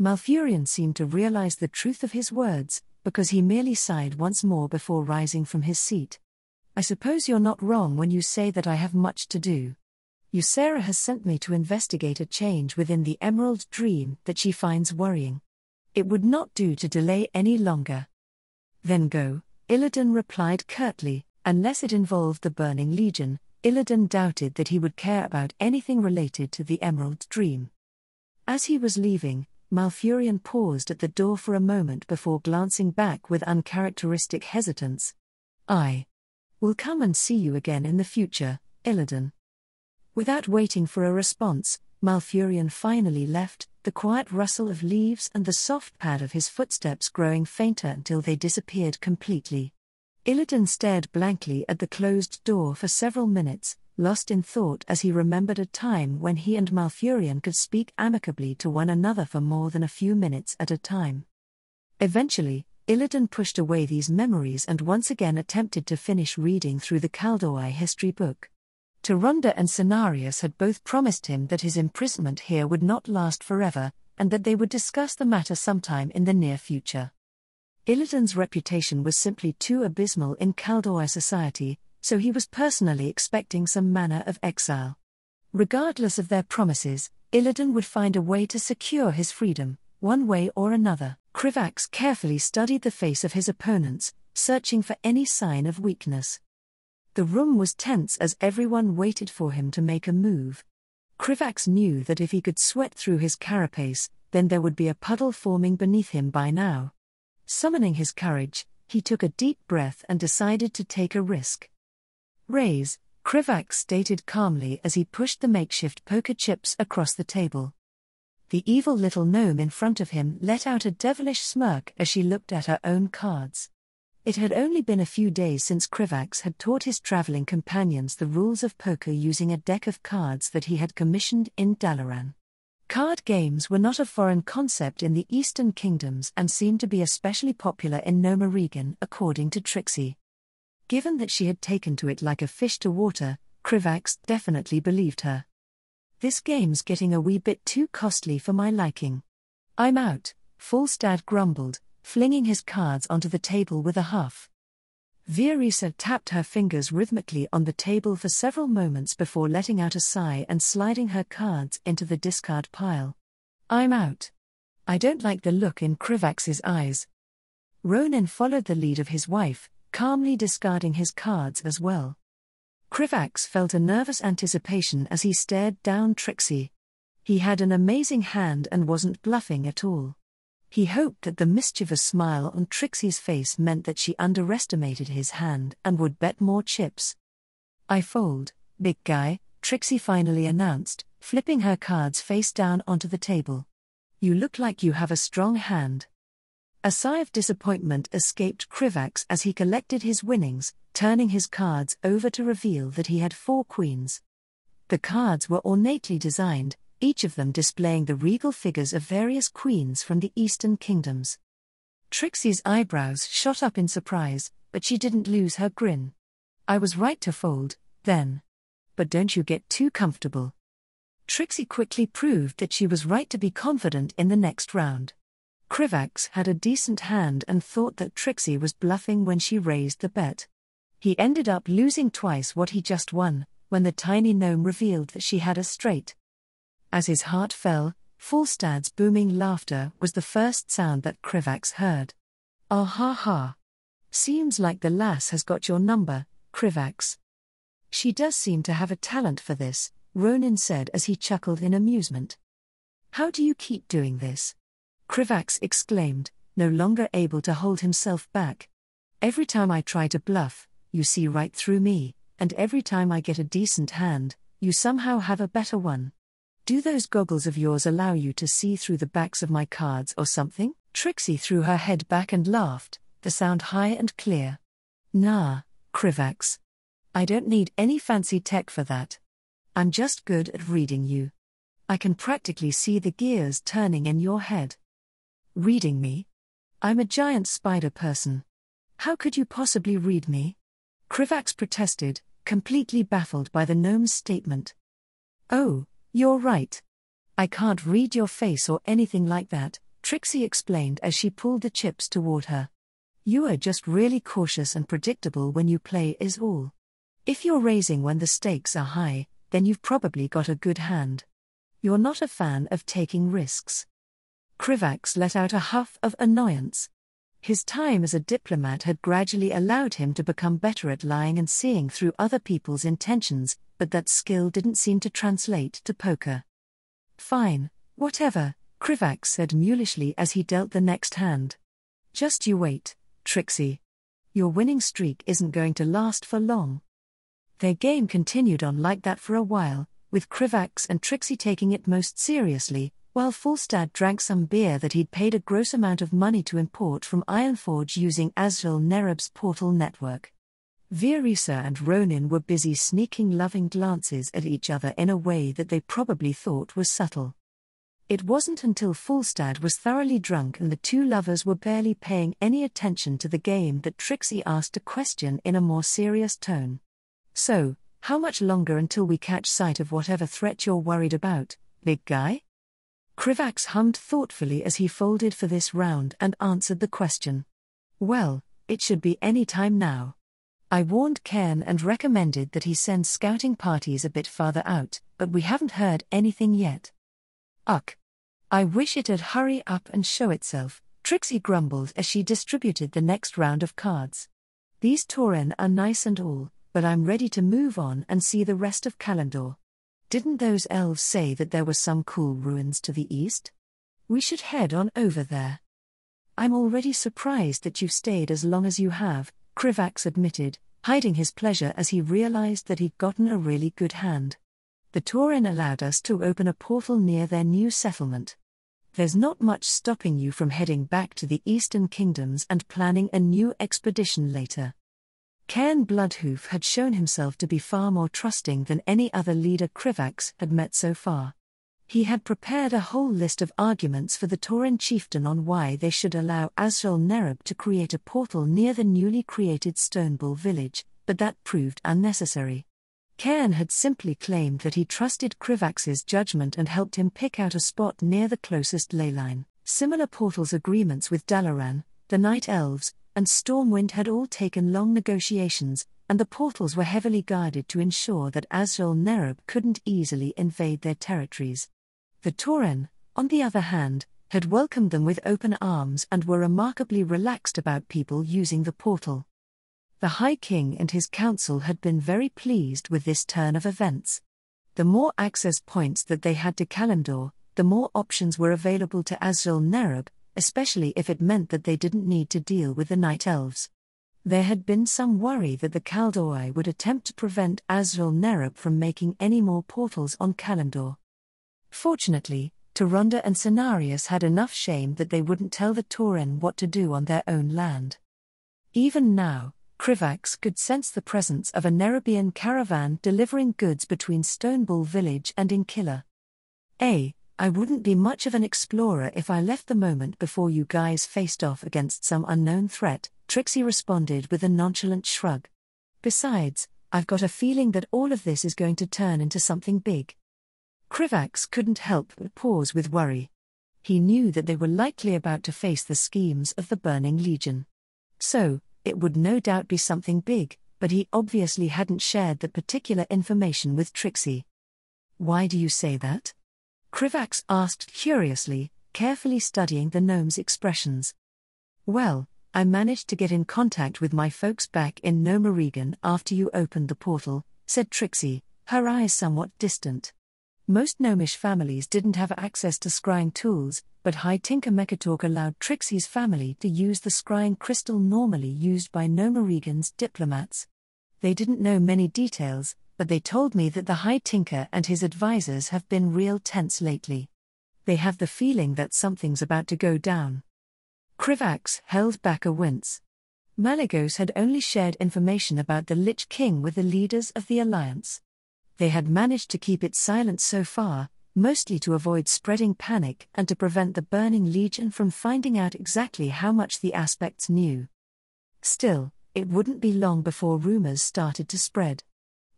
Malfurion seemed to realize the truth of his words, because he merely sighed once more before rising from his seat. I suppose you're not wrong when you say that I have much to do. Ysera has sent me to investigate a change within the Emerald Dream that she finds worrying. It would not do to delay any longer. Then go, Illidan replied curtly. Unless it involved the Burning Legion, Illidan doubted that he would care about anything related to the Emerald Dream. As he was leaving, Malfurion paused at the door for a moment before glancing back with uncharacteristic hesitance. I will come and see you again in the future, Illidan. Without waiting for a response, Malfurion finally left, the quiet rustle of leaves and the soft pad of his footsteps growing fainter until they disappeared completely. Illidan stared blankly at the closed door for several minutes, lost in thought as he remembered a time when he and Malfurion could speak amicably to one another for more than a few minutes at a time. Eventually, Illidan pushed away these memories and once again attempted to finish reading through the Kaldoi history book. Tyrande and Cenarius had both promised him that his imprisonment here would not last forever, and that they would discuss the matter sometime in the near future. Illidan's reputation was simply too abysmal in Kaldoi society, so he was personally expecting some manner of exile. Regardless of their promises, Illidan would find a way to secure his freedom, one way or another. Krivax carefully studied the face of his opponents, searching for any sign of weakness. The room was tense as everyone waited for him to make a move. Krivax knew that if he could sweat through his carapace, then there would be a puddle forming beneath him by now. Summoning his courage, he took a deep breath and decided to take a risk. Raise, Krivax stated calmly as he pushed the makeshift poker chips across the table. The evil little gnome in front of him let out a devilish smirk as she looked at her own cards. It had only been a few days since Krivax had taught his traveling companions the rules of poker using a deck of cards that he had commissioned in Dalaran. Card games were not a foreign concept in the Eastern Kingdoms and seemed to be especially popular in Nerubian, according to Trixie. Given that she had taken to it like a fish to water, Krivax definitely believed her. This game's getting a wee bit too costly for my liking. I'm out, Falstad grumbled, flinging his cards onto the table with a huff. Virisa tapped her fingers rhythmically on the table for several moments before letting out a sigh and sliding her cards into the discard pile. I'm out. I don't like the look in Krivax's eyes. Ronan followed the lead of his wife, calmly discarding his cards as well. Krivax felt a nervous anticipation as he stared down Trixie. He had an amazing hand and wasn't bluffing at all. He hoped that the mischievous smile on Trixie's face meant that she underestimated his hand and would bet more chips. I fold, big guy, Trixie finally announced, flipping her cards face down onto the table. You look like you have a strong hand. A sigh of disappointment escaped Krivax as he collected his winnings, turning his cards over to reveal that he had 4 queens. The cards were ornately designed, each of them displaying the regal figures of various queens from the Eastern Kingdoms. Trixie's eyebrows shot up in surprise, but she didn't lose her grin. I was right to fold, then. But don't you get too comfortable. Trixie quickly proved that she was right to be confident in the next round. Krivax had a decent hand and thought that Trixie was bluffing when she raised the bet. He ended up losing twice what he just won, when the tiny gnome revealed that she had a straight. As his heart fell, Falstad's booming laughter was the first sound that Krivax heard. Ah ha ha. Seems like the lass has got your number, Krivax. She does seem to have a talent for this, Ronan said as he chuckled in amusement. How do you keep doing this? Krivax exclaimed, no longer able to hold himself back. Every time I try to bluff, you see right through me, and every time I get a decent hand, you somehow have a better one. Do those goggles of yours allow you to see through the backs of my cards or something? Trixie threw her head back and laughed, the sound high and clear. Nah, Krivax. I don't need any fancy tech for that. I'm just good at reading you. I can practically see the gears turning in your head. Reading me? I'm a giant spider person. How could you possibly read me? Krivax protested, completely baffled by the gnome's statement. Oh, you're right. I can't read your face or anything like that, Trixie explained as she pulled the chips toward her. You are just really cautious and predictable when you play is all. If you're raising when the stakes are high, then you've probably got a good hand. You're not a fan of taking risks. Krivax let out a huff of annoyance. His time as a diplomat had gradually allowed him to become better at lying and seeing through other people's intentions, but that skill didn't seem to translate to poker. Fine, whatever, Krivax said mulishly as he dealt the next hand. Just you wait, Trixie. Your winning streak isn't going to last for long. Their game continued on like that for a while, with Krivax and Trixie taking it most seriously, while Falstad drank some beer that he'd paid a gross amount of money to import from Ironforge using Azrael Nerub's portal network. Virisa and Ronin were busy sneaking loving glances at each other in a way that they probably thought was subtle. It wasn't until Falstad was thoroughly drunk and the two lovers were barely paying any attention to the game that Trixie asked a question in a more serious tone. So, how much longer until we catch sight of whatever threat you're worried about, big guy? Krivax hummed thoughtfully as he folded for this round and answered the question. Well, it should be any time now. I warned Cairn and recommended that he send scouting parties a bit farther out, but we haven't heard anything yet. Ugh. I wish it'd hurry up and show itself, Trixie grumbled as she distributed the next round of cards. These Tauren are nice and all, but I'm ready to move on and see the rest of Kalimdor. Didn't those elves say that there were some cool ruins to the east? We should head on over there. I'm already surprised that you've stayed as long as you have, Krivax admitted, hiding his pleasure as he realized that he'd gotten a really good hand. The Tauren allowed us to open a portal near their new settlement. There's not much stopping you from heading back to the Eastern Kingdoms and planning a new expedition later. Cairn Bloodhoof had shown himself to be far more trusting than any other leader Krivax had met so far. He had prepared a whole list of arguments for the Tauren chieftain on why they should allow Azrael Nerub to create a portal near the newly created Stonebull village, but that proved unnecessary. Cairn had simply claimed that he trusted Krivax's judgment and helped him pick out a spot near the closest leyline. Similar portals agreements with Dalaran, the Night Elves, and Stormwind had all taken long negotiations, and the portals were heavily guarded to ensure that Azrael Nerub couldn't easily invade their territories. The Tauren, on the other hand, had welcomed them with open arms and were remarkably relaxed about people using the portal. The High King and his council had been very pleased with this turn of events. The more access points that they had to Kalimdor, the more options were available to Azrael Nerub, especially if it meant that they didn't need to deal with the Night Elves. There had been some worry that the Kaldorei would attempt to prevent Azrael Nerub from making any more portals on Kalimdor. Fortunately, Taronda and Cenarius had enough shame that they wouldn't tell the Tauren what to do on their own land. Even now, Krivax could sense the presence of a Nerubian caravan delivering goods between Stonebull village and Inkilla. I wouldn't be much of an explorer if I left the moment before you guys faced off against some unknown threat, Trixie responded with a nonchalant shrug. Besides, I've got a feeling that all of this is going to turn into something big. Krivax couldn't help but pause with worry. He knew that they were likely about to face the schemes of the Burning Legion. So, it would no doubt be something big, but he obviously hadn't shared that particular information with Trixie. Why do you say that? Krivax asked curiously, carefully studying the gnome's expressions. Well, I managed to get in contact with my folks back in Nerubian after you opened the portal, said Trixie, her eyes somewhat distant. Most gnomish families didn't have access to scrying tools, but High Tinker Mekatork allowed Trixie's family to use the scrying crystal normally used by Nerubian's diplomats. They didn't know many details, but they told me that the High Tinker and his advisors have been real tense lately. They have the feeling that something's about to go down. Krivax held back a wince. Malygos had only shared information about the Lich King with the leaders of the Alliance. They had managed to keep it silent so far, mostly to avoid spreading panic and to prevent the Burning Legion from finding out exactly how much the Aspects knew. Still, it wouldn't be long before rumors started to spread.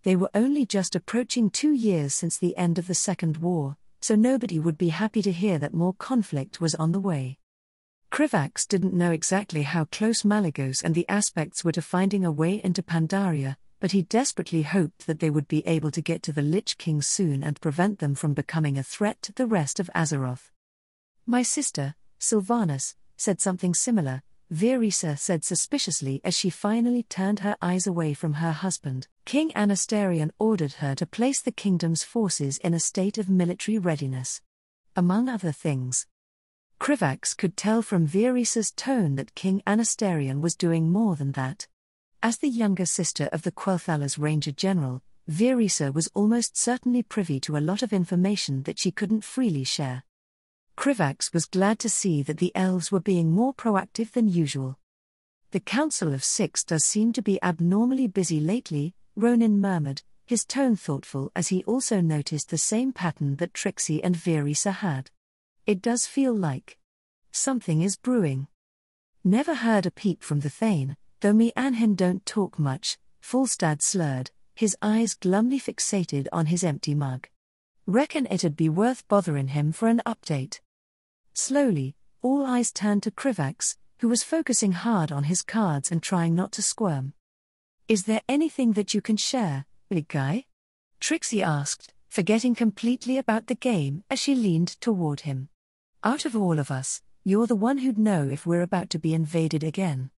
They were only just approaching 2 years since the end of the Second War, so nobody would be happy to hear that more conflict was on the way. Krivax didn't know exactly how close Malygos and the Aspects were to finding a way into Pandaria, but he desperately hoped that they would be able to get to the Lich King soon and prevent them from becoming a threat to the rest of Azeroth. "My sister, Sylvanas, said something similar," Virisa said suspiciously as she finally turned her eyes away from her husband. "King Anasterion ordered her to place the kingdom's forces in a state of military readiness. Among other things." Krivax could tell from Virisa's tone that King Anasterion was doing more than that. As the younger sister of the Quel'Thala's Ranger General, Virisa was almost certainly privy to a lot of information that she couldn't freely share. Krivax was glad to see that the elves were being more proactive than usual. "The Council of Six does seem to be abnormally busy lately," Ronan murmured, his tone thoughtful as he also noticed the same pattern that Trixie and Virisa had. "It does feel like something is brewing." "Never heard a peep from the Thane, though me and him don't talk much," Falstad slurred, his eyes glumly fixated on his empty mug. "Reckon it'd be worth bothering him for an update." Slowly, all eyes turned to Krivax, who was focusing hard on his cards and trying not to squirm. "Is there anything that you can share, big guy?" Trixie asked, forgetting completely about the game as she leaned toward him. "Out of all of us, you're the one who'd know if we're about to be invaded again.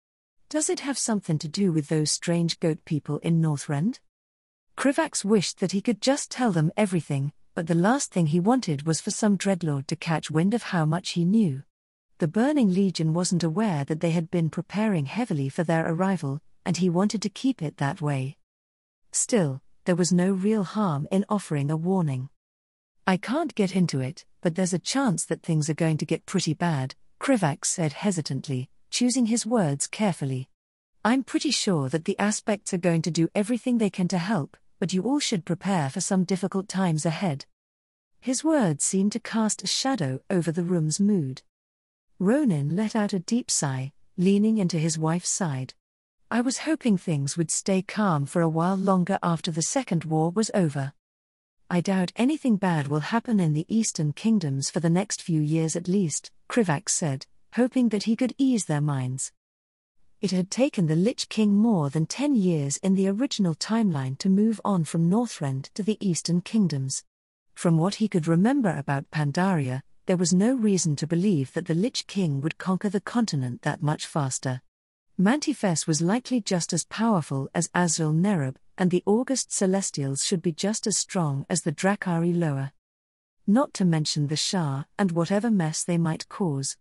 Does it have something to do with those strange goat people in Northrend?" Krivax wished that he could just tell them everything, but the last thing he wanted was for some dreadlord to catch wind of how much he knew. The Burning Legion wasn't aware that they had been preparing heavily for their arrival, and he wanted to keep it that way. Still, there was no real harm in offering a warning. "I can't get into it, but there's a chance that things are going to get pretty bad," Krivax said hesitantly, choosing his words carefully. "I'm pretty sure that the Aspects are going to do everything they can to help, but you all should prepare for some difficult times ahead." His words seemed to cast a shadow over the room's mood. Ronan let out a deep sigh, leaning into his wife's side. "I was hoping things would stay calm for a while longer after the Second War was over. I doubt anything bad will happen in the Eastern Kingdoms for the next few years at least," Krivax said, hoping that he could ease their minds. It had taken the Lich King more than 10 years in the original timeline to move on from Northrend to the Eastern Kingdoms. From what he could remember about Pandaria, there was no reason to believe that the Lich King would conquer the continent that much faster. Mantifest was likely just as powerful as Azrael Nerub, and the August Celestials should be just as strong as the Drakari Loa. Not to mention the Shah and whatever mess they might cause.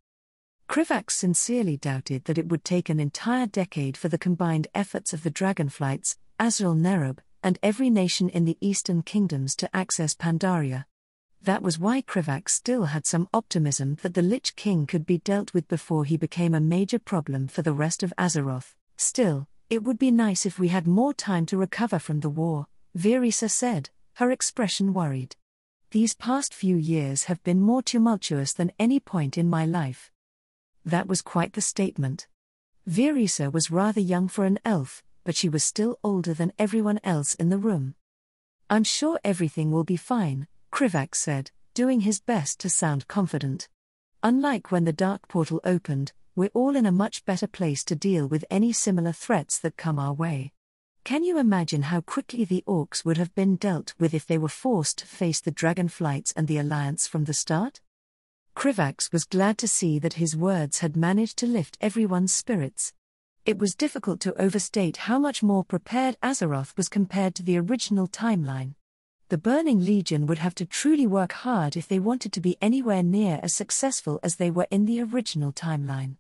Krivax sincerely doubted that it would take an entire decade for the combined efforts of the Dragonflights, Azrael Nerub, and every nation in the Eastern Kingdoms to access Pandaria. That was why Krivax still had some optimism that the Lich King could be dealt with before he became a major problem for the rest of Azeroth. "Still, it would be nice if we had more time to recover from the war," Virisa said, her expression worried. "These past few years have been more tumultuous than any point in my life." That was quite the statement. Virisa was rather young for an elf, but she was still older than everyone else in the room. "I'm sure everything will be fine," Krivax said, doing his best to sound confident. "Unlike when the Dark Portal opened, we're all in a much better place to deal with any similar threats that come our way. Can you imagine how quickly the Orcs would have been dealt with if they were forced to face the Dragonflights and the Alliance from the start?" Krivax was glad to see that his words had managed to lift everyone's spirits. It was difficult to overstate how much more prepared Azeroth was compared to the original timeline. The Burning Legion would have to truly work hard if they wanted to be anywhere near as successful as they were in the original timeline.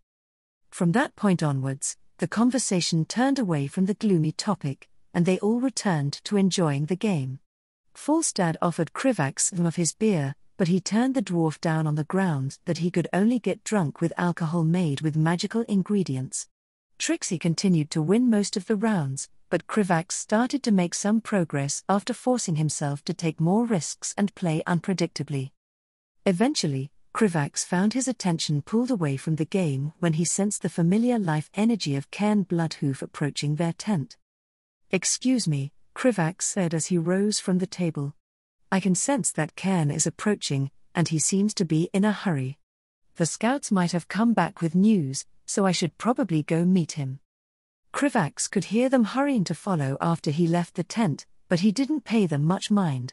From that point onwards, the conversation turned away from the gloomy topic, and they all returned to enjoying the game. Falstad offered Krivax some of his beer, but he turned the dwarf down on the ground that he could only get drunk with alcohol made with magical ingredients. Trixie continued to win most of the rounds, but Krivax started to make some progress after forcing himself to take more risks and play unpredictably. Eventually, Krivax found his attention pulled away from the game when he sensed the familiar life energy of Cairn Bloodhoof approaching their tent. "Excuse me," Krivax said as he rose from the table. "I can sense that Cairn is approaching, and he seems to be in a hurry." The scouts might have come back with news, so I should probably go meet him. Krivax could hear them hurrying to follow after he left the tent, but he didn't pay them much mind.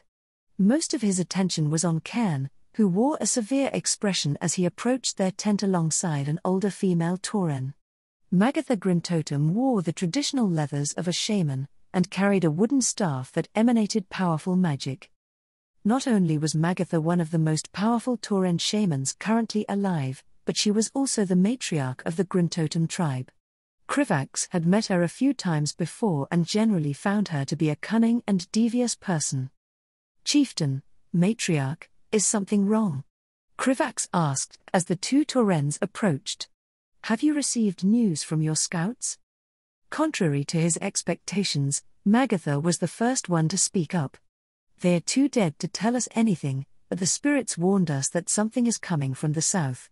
Most of his attention was on Cairn, who wore a severe expression as he approached their tent alongside an older female Tauren. Magatha Grimtotem wore the traditional leathers of a shaman, and carried a wooden staff that emanated powerful magic. Not only was Magatha one of the most powerful Tauren shamans currently alive, but she was also the matriarch of the Grimtotem tribe. Krivax had met her a few times before and generally found her to be a cunning and devious person. "Chieftain, matriarch, is something wrong?" Krivax asked as the two Taurens approached. "Have you received news from your scouts?" Contrary to his expectations, Magatha was the first one to speak up. "They are too dead to tell us anything, but the spirits warned us that something is coming from the south.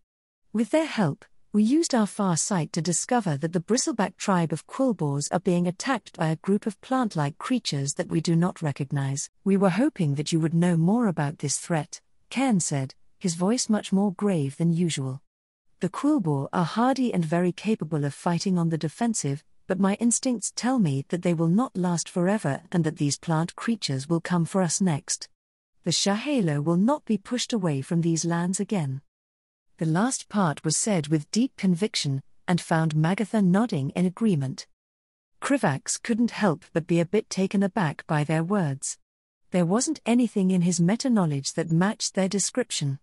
With their help, we used our far sight to discover that the bristleback tribe of quillboars are being attacked by a group of plant-like creatures that we do not recognize. We were hoping that you would know more about this threat," Cairn said, his voice much more grave than usual. "The quillboar are hardy and very capable of fighting on the defensive, but my instincts tell me that they will not last forever and that these plant creatures will come for us next. The Shahalo will not be pushed away from these lands again." The last part was said with deep conviction, and found Magatha nodding in agreement. Krivax couldn't help but be a bit taken aback by their words. There wasn't anything in his meta-knowledge that matched their description.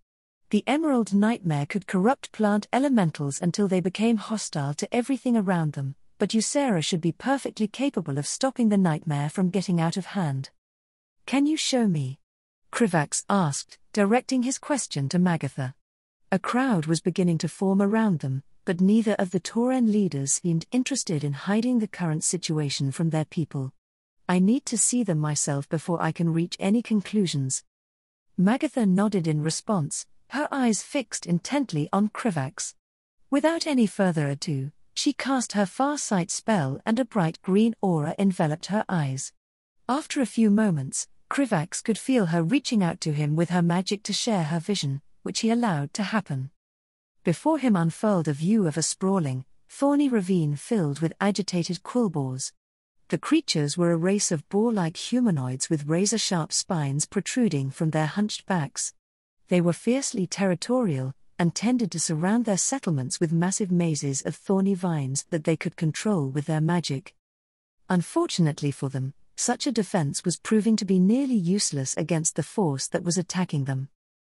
The Emerald Nightmare could corrupt plant elementals until they became hostile to everything around them, but Ysera should be perfectly capable of stopping the nightmare from getting out of hand. "Can you show me?" Krivax asked, directing his question to Magatha. A crowd was beginning to form around them, but neither of the Tauren leaders seemed interested in hiding the current situation from their people. "I need to see them myself before I can reach any conclusions." Magatha nodded in response, her eyes fixed intently on Krivax. Without any further ado, she cast her far sight spell and a bright green aura enveloped her eyes. After a few moments, Krivax could feel her reaching out to him with her magic to share her vision, which he allowed to happen. Before him unfurled a view of a sprawling, thorny ravine filled with agitated quillboars. The creatures were a race of boar-like humanoids with razor-sharp spines protruding from their hunched backs. They were fiercely territorial, and tended to surround their settlements with massive mazes of thorny vines that they could control with their magic. Unfortunately for them, such a defense was proving to be nearly useless against the force that was attacking them.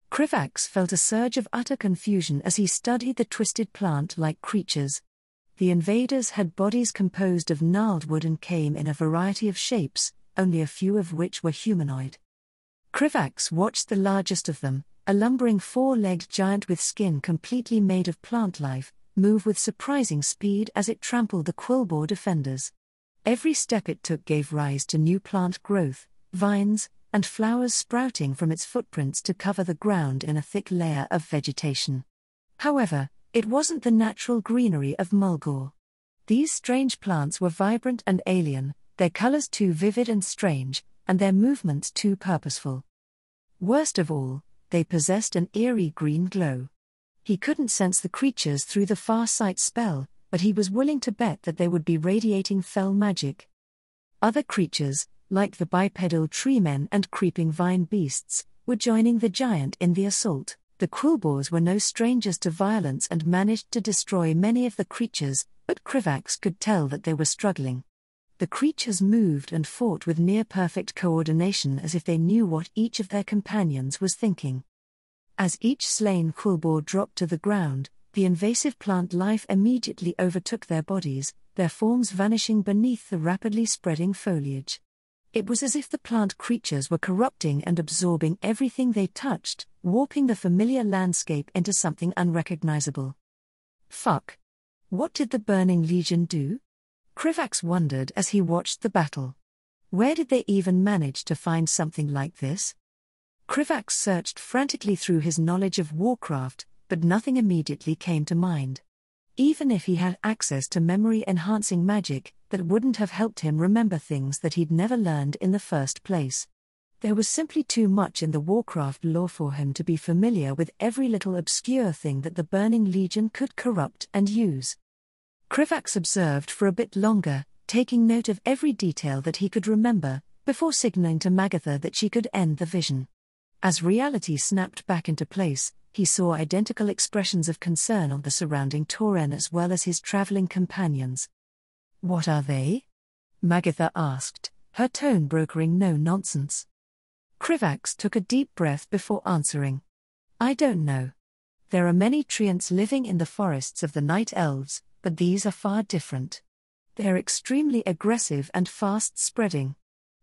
Krivax felt a surge of utter confusion as he studied the twisted plant-like creatures. The invaders had bodies composed of gnarled wood and came in a variety of shapes, only a few of which were humanoid. Krivax watched the largest of them, a lumbering four-legged giant with skin completely made of plant life, move with surprising speed as it trampled the quillboar defenders. Every step it took gave rise to new plant growth, vines, and flowers sprouting from its footprints to cover the ground in a thick layer of vegetation. However, it wasn't the natural greenery of Mulgore. These strange plants were vibrant and alien, their colors too vivid and strange, and their movements too purposeful. Worst of all, they possessed an eerie green glow. He couldn't sense the creatures through the far sight spell, but he was willing to bet that they would be radiating fell magic. Other creatures, like the bipedal treemen and creeping vine beasts, were joining the giant in the assault. The quillboars were no strangers to violence and managed to destroy many of the creatures, but Krivax could tell that they were struggling. The creatures moved and fought with near-perfect coordination as if they knew what each of their companions was thinking. As each slain quillboar dropped to the ground, the invasive plant life immediately overtook their bodies, their forms vanishing beneath the rapidly spreading foliage. It was as if the plant creatures were corrupting and absorbing everything they touched, warping the familiar landscape into something unrecognizable. Fuck. What did the Burning Legion do? Krivax wondered as he watched the battle. Where did they even manage to find something like this? Krivax searched frantically through his knowledge of Warcraft, but nothing immediately came to mind. Even if he had access to memory-enhancing magic, that wouldn't have helped him remember things that he'd never learned in the first place. There was simply too much in the Warcraft lore for him to be familiar with every little obscure thing that the Burning Legion could corrupt and use. Krivax observed for a bit longer, taking note of every detail that he could remember, before signaling to Magatha that she could end the vision. As reality snapped back into place, he saw identical expressions of concern on the surrounding Tauren as well as his traveling companions. "What are they?" Magatha asked, her tone brokering no nonsense. Krivax took a deep breath before answering. "I don't know. There are many treants living in the forests of the Night Elves, but these are far different. They're extremely aggressive and fast-spreading.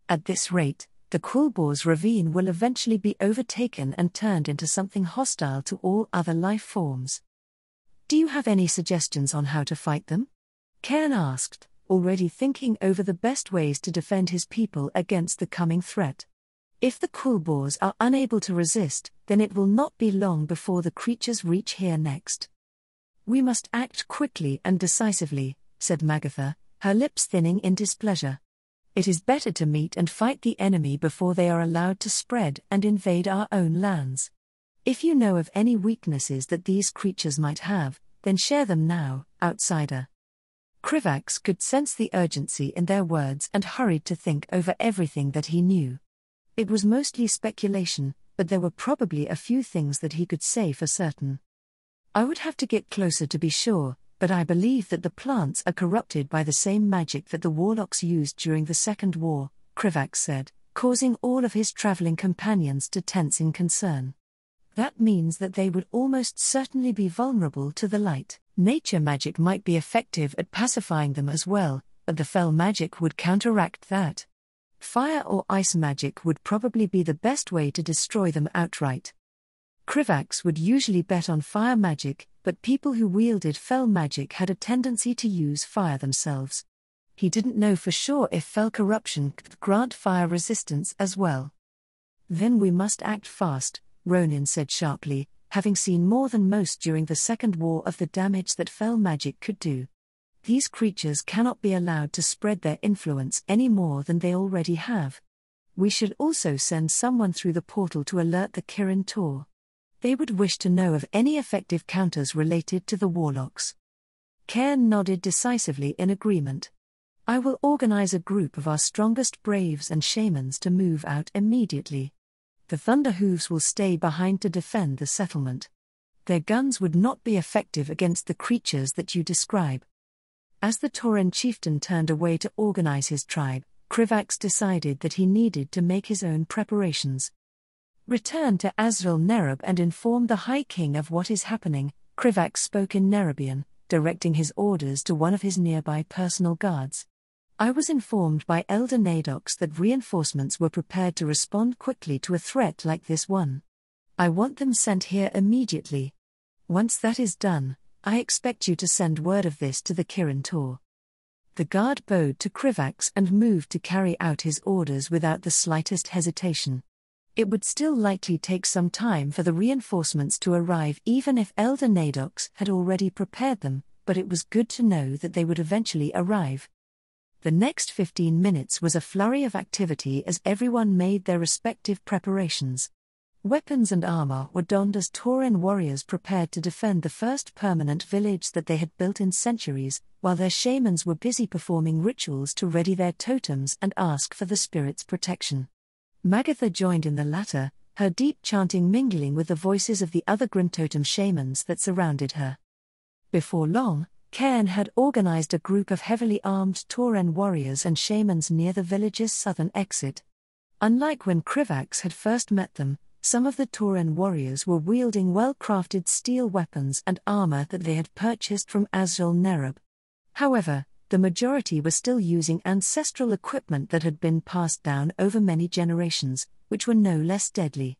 At this rate, the Kulbor's ravine will eventually be overtaken and turned into something hostile to all other life forms. Do you have any suggestions on how to fight them?" Cairn asked, already thinking over the best ways to defend his people against the coming threat. If the Kulbors are unable to resist, then it will not be long before the creatures reach here next. "We must act quickly and decisively," said Magatha, her lips thinning in displeasure. "It is better to meet and fight the enemy before they are allowed to spread and invade our own lands. If you know of any weaknesses that these creatures might have, then share them now, outsider." Krivax could sense the urgency in their words and hurried to think over everything that he knew. It was mostly speculation, but there were probably a few things that he could say for certain. "I would have to get closer to be sure, but I believe that the plants are corrupted by the same magic that the warlocks used during the Second War," Krivax said, causing all of his traveling companions to tense in concern. "That means that they would almost certainly be vulnerable to the light. Nature magic might be effective at pacifying them as well, but the fell magic would counteract that. Fire or ice magic would probably be the best way to destroy them outright." Krivax would usually bet on fire magic, but people who wielded fell magic had a tendency to use fire themselves. He didn't know for sure if fell corruption could grant fire resistance as well. "Then we must act fast," Ronin said sharply, having seen more than most during the Second War of the damage that fell magic could do. "These creatures cannot be allowed to spread their influence any more than they already have. We should also send someone through the portal to alert the Kirin Tor. They would wish to know of any effective counters related to the warlocks." Cairn nodded decisively in agreement. "I will organize a group of our strongest braves and shamans to move out immediately. The Thunderhooves will stay behind to defend the settlement. Their guns would not be effective against the creatures that you describe." As the Tauren chieftain turned away to organize his tribe, Krivax decided that he needed to make his own preparations. "Return to Azrael Nerub and inform the High King of what is happening," Krivax spoke in Nerubian, directing his orders to one of his nearby personal guards. "I was informed by Elder Nadox that reinforcements were prepared to respond quickly to a threat like this one. I want them sent here immediately. Once that is done, I expect you to send word of this to the Kirin Tor." The guard bowed to Krivax and moved to carry out his orders without the slightest hesitation. It would still likely take some time for the reinforcements to arrive even if Elder Nadox had already prepared them, but it was good to know that they would eventually arrive. The next 15 minutes was a flurry of activity as everyone made their respective preparations. Weapons and armor were donned as Tauren warriors prepared to defend the first permanent village that they had built in centuries, while their shamans were busy performing rituals to ready their totems and ask for the spirit's protection. Magatha joined in the latter, her deep chanting mingling with the voices of the other Grimtotem shamans that surrounded her. Before long, Cairn had organized a group of heavily armed Tauren warriors and shamans near the village's southern exit. Unlike when Krivax had first met them, some of the Tauren warriors were wielding well-crafted steel weapons and armor that they had purchased from Azrael Nerub. However, the majority were still using ancestral equipment that had been passed down over many generations, which were no less deadly.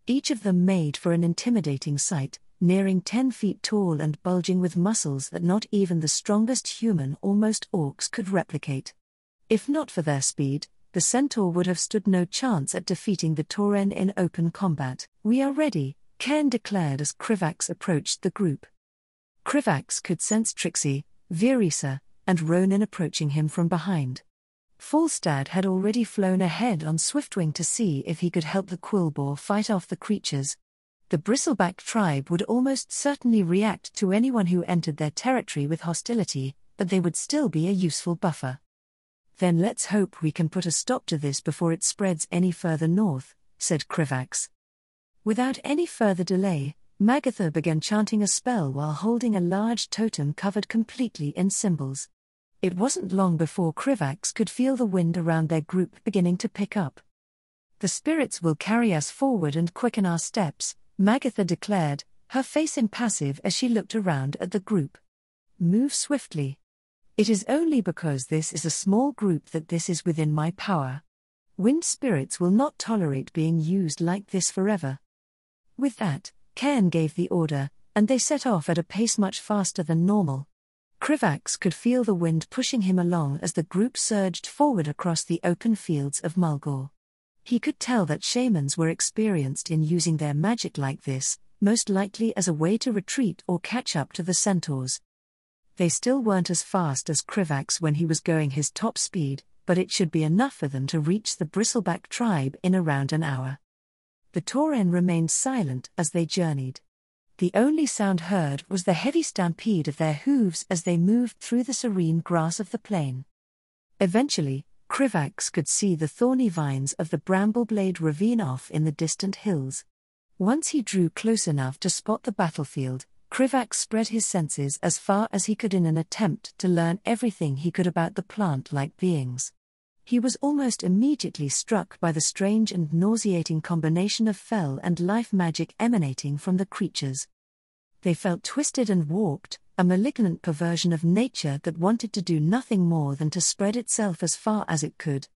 Each of them made for an intimidating sight, nearing 10 feet tall and bulging with muscles that not even the strongest human or most orcs could replicate. If not for their speed, the centaur would have stood no chance at defeating the Tauren in open combat. "We are ready," Cairn declared as Krivax approached the group. Krivax could sense Trixie, Virisa, and Ronin approaching him from behind. Falstad had already flown ahead on Swiftwing to see if he could help the Quillboar fight off the creatures. The Bristleback tribe would almost certainly react to anyone who entered their territory with hostility, but they would still be a useful buffer. "Then let's hope we can put a stop to this before it spreads any further north," said Krivax. Without any further delay, Magatha began chanting a spell while holding a large totem covered completely in symbols. It wasn't long before Krivax could feel the wind around their group beginning to pick up. "The spirits will carry us forward and quicken our steps," Magatha declared, her face impassive as she looked around at the group. "Move swiftly. It is only because this is a small group that this is within my power. Wind spirits will not tolerate being used like this forever." With that, Cairn gave the order, and they set off at a pace much faster than normal. Krivax could feel the wind pushing him along as the group surged forward across the open fields of Mulgore. He could tell that shamans were experienced in using their magic like this, most likely as a way to retreat or catch up to the centaurs. They still weren't as fast as Krivax when he was going his top speed, but it should be enough for them to reach the Bristleback tribe in around an hour. The Tauren remained silent as they journeyed. The only sound heard was the heavy stampede of their hooves as they moved through the serene grass of the plain. Eventually, Krivax could see the thorny vines of the Brambleblade ravine off in the distant hills. Once he drew close enough to spot the battlefield, Krivax spread his senses as far as he could in an attempt to learn everything he could about the plant-like beings. He was almost immediately struck by the strange and nauseating combination of fel and life magic emanating from the creatures. They felt twisted and warped, a malignant perversion of nature that wanted to do nothing more than to spread itself as far as it could.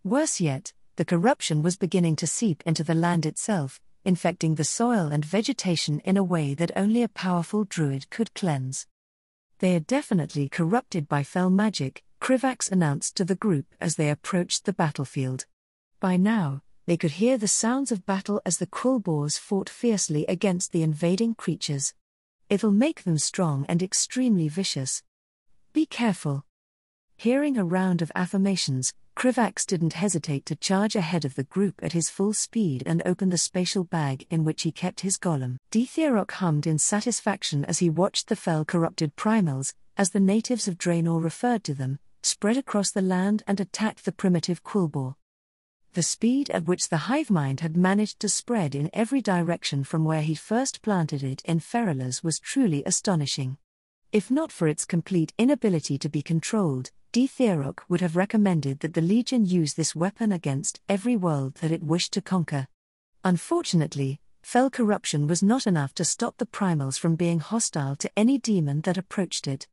Worse yet, the corruption was beginning to seep into the land itself, infecting the soil and vegetation in a way that only a powerful druid could cleanse. "They are definitely corrupted by fel magic," Krivax announced to the group as they approached the battlefield. By now, they could hear the sounds of battle as the Quillboars fought fiercely against the invading creatures. "It'll make them strong and extremely vicious. Be careful." Hearing a round of affirmations, Krivax didn't hesitate to charge ahead of the group at his full speed and open the spatial bag in which he kept his golem. Dithierok hummed in satisfaction as he watched the fel-corrupted primals, as the natives of Draenor referred to them, spread across the land and attacked the primitive Quillboar. The speed at which the hive mind had managed to spread in every direction from where he first planted it in Ferrelas was truly astonishing. If not for its complete inability to be controlled, Dithierok would have recommended that the Legion use this weapon against every world that it wished to conquer. Unfortunately, fel corruption was not enough to stop the primals from being hostile to any demon that approached it.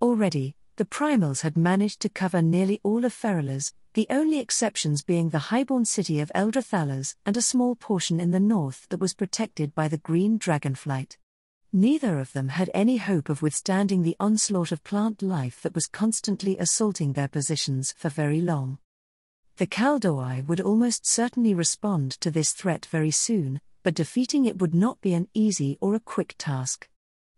Already, the primals had managed to cover nearly all of Ferrelas, the only exceptions being the highborn city of Eldrathalas and a small portion in the north that was protected by the green dragonflight. Neither of them had any hope of withstanding the onslaught of plant life that was constantly assaulting their positions for very long. The Kaldoi would almost certainly respond to this threat very soon, but defeating it would not be an easy or a quick task.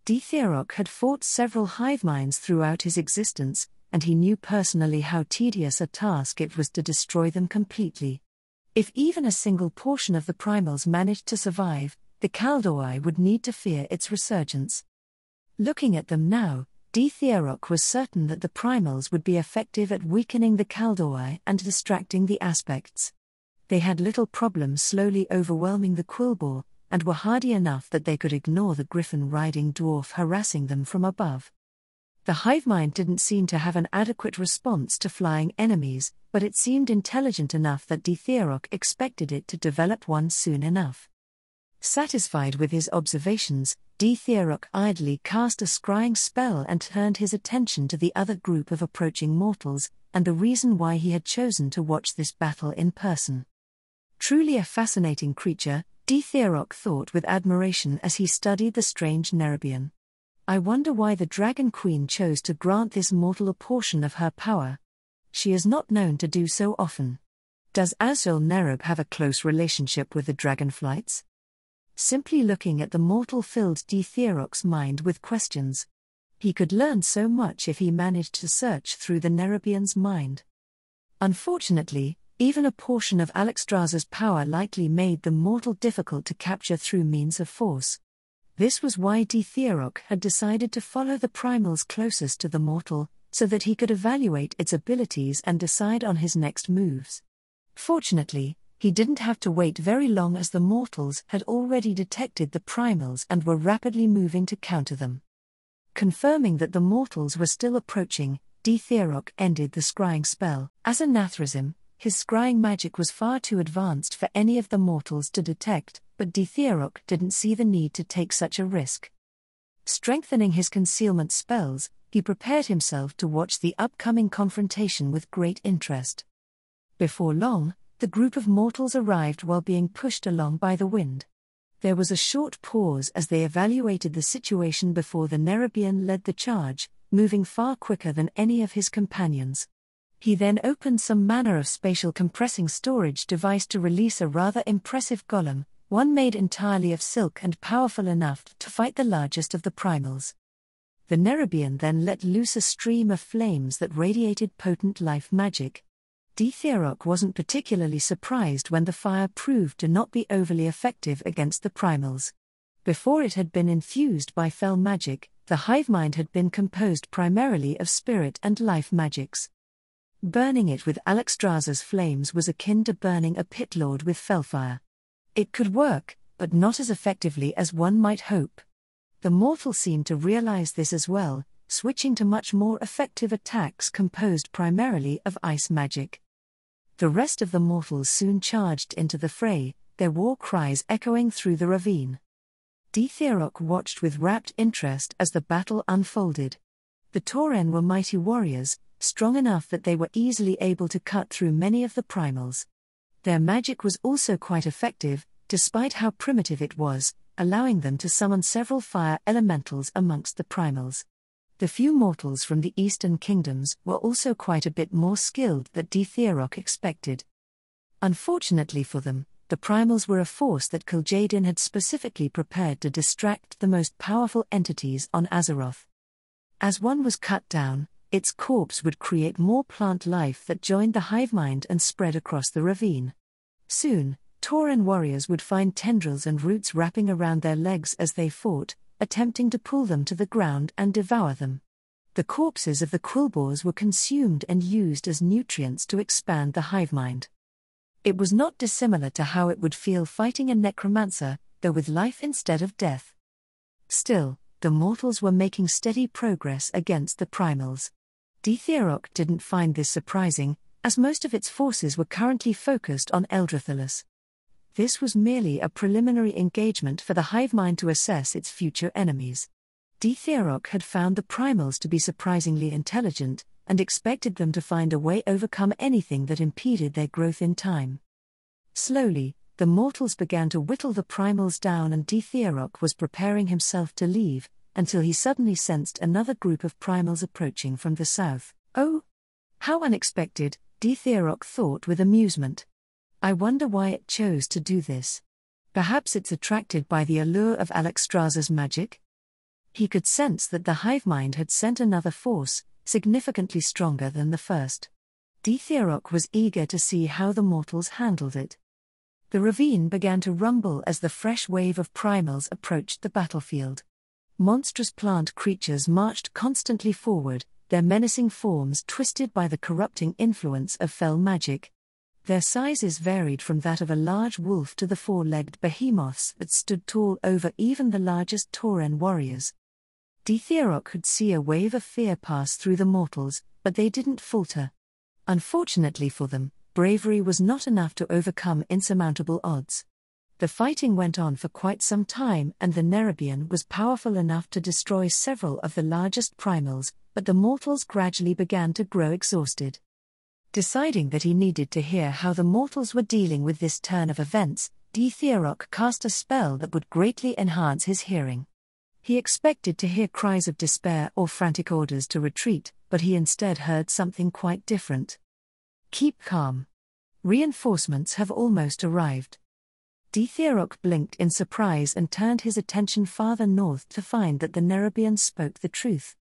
Dithierok had fought several hive minds throughout his existence, and he knew personally how tedious a task it was to destroy them completely. If even a single portion of the primals managed to survive, the Kaldoi would need to fear its resurgence. Looking at them now, Dithierok was certain that the primals would be effective at weakening the Kaldoi and distracting the aspects. They had little problem slowly overwhelming the Quillboar, and were hardy enough that they could ignore the griffin-riding dwarf harassing them from above. The hive mind didn't seem to have an adequate response to flying enemies, but it seemed intelligent enough that Dithierok expected it to develop one soon enough. Satisfied with his observations, Dithierok idly cast a scrying spell and turned his attention to the other group of approaching mortals, and the reason why he had chosen to watch this battle in person. Truly a fascinating creature, Dithierok thought with admiration as he studied the strange Nerubian. I wonder why the Dragon Queen chose to grant this mortal a portion of her power. She is not known to do so often. Does Azul Nerub have a close relationship with the dragonflights? Simply looking at the mortal filled Dithierok's mind with questions. He could learn so much if he managed to search through the Nerubian's mind. Unfortunately, even a portion of Alexstrasza's power likely made the mortal difficult to capture through means of force. This was why Dtheorok had decided to follow the primals closest to the mortal, so that he could evaluate its abilities and decide on his next moves. Fortunately, he didn't have to wait very long, as the mortals had already detected the primals and were rapidly moving to counter them. Confirming that the mortals were still approaching, Dtheorok ended the scrying spell. As a Nathrazim, his scrying magic was far too advanced for any of the mortals to detect, but Dtheorok didn't see the need to take such a risk. Strengthening his concealment spells, he prepared himself to watch the upcoming confrontation with great interest. Before long, the group of mortals arrived while being pushed along by the wind. There was a short pause as they evaluated the situation before the Nerubian led the charge, moving far quicker than any of his companions. He then opened some manner of spatial compressing storage device to release a rather impressive golem, one made entirely of silk and powerful enough to fight the largest of the primals. The Nerubian then let loose a stream of flames that radiated potent life magic. Dtheorok wasn't particularly surprised when the fire proved to not be overly effective against the primals. Before it had been infused by fell magic, the hive mind had been composed primarily of spirit and life magics. Burning it with Alexstrasza's flames was akin to burning a pit lord with fellfire. It could work, but not as effectively as one might hope. The mortal seemed to realize this as well, switching to much more effective attacks composed primarily of ice magic. The rest of the mortals soon charged into the fray, their war cries echoing through the ravine. Dtheorok watched with rapt interest as the battle unfolded. The Tauren were mighty warriors, strong enough that they were easily able to cut through many of the primals. Their magic was also quite effective, despite how primitive it was, allowing them to summon several fire elementals amongst the primals. The few mortals from the eastern kingdoms were also quite a bit more skilled than Dtheorok expected. Unfortunately for them, the primals were a force that Kil'jaeden had specifically prepared to distract the most powerful entities on Azeroth. As one was cut down, its corpse would create more plant life that joined the hivemind and spread across the ravine. Soon, Tauren warriors would find tendrils and roots wrapping around their legs as they fought, attempting to pull them to the ground and devour them. The corpses of the quillboars were consumed and used as nutrients to expand the hivemind. It was not dissimilar to how it would feel fighting a necromancer, though with life instead of death. Still, the mortals were making steady progress against the primals. Dtheorok didn't find this surprising, as most of its forces were currently focused on Eldrathilus. This was merely a preliminary engagement for the hivemind to assess its future enemies. Dtheorok had found the primals to be surprisingly intelligent, and expected them to find a way overcome anything that impeded their growth in time. Slowly, the mortals began to whittle the primals down, and Dtheorok was preparing himself to leave, until he suddenly sensed another group of primals approaching from the south. Oh! How unexpected, Dtheorok thought with amusement. I wonder why it chose to do this. Perhaps it's attracted by the allure of Alexstrasza's magic? He could sense that the hivemind had sent another force, significantly stronger than the first. Dtheorok was eager to see how the mortals handled it. The ravine began to rumble as the fresh wave of primals approached the battlefield. Monstrous plant creatures marched constantly forward, their menacing forms twisted by the corrupting influence of fell magic. Their sizes varied from that of a large wolf to the four-legged behemoths that stood tall over even the largest Tauren warriors. Dtheorok could see a wave of fear pass through the mortals, but they didn't falter. Unfortunately for them, bravery was not enough to overcome insurmountable odds. The fighting went on for quite some time, and the Nerubian was powerful enough to destroy several of the largest primals, but the mortals gradually began to grow exhausted. Deciding that he needed to hear how the mortals were dealing with this turn of events, Dtheorok cast a spell that would greatly enhance his hearing. He expected to hear cries of despair or frantic orders to retreat, but he instead heard something quite different. Keep calm. Reinforcements have almost arrived. Dtheorok blinked in surprise and turned his attention farther north to find that the Nerubian spoke the truth.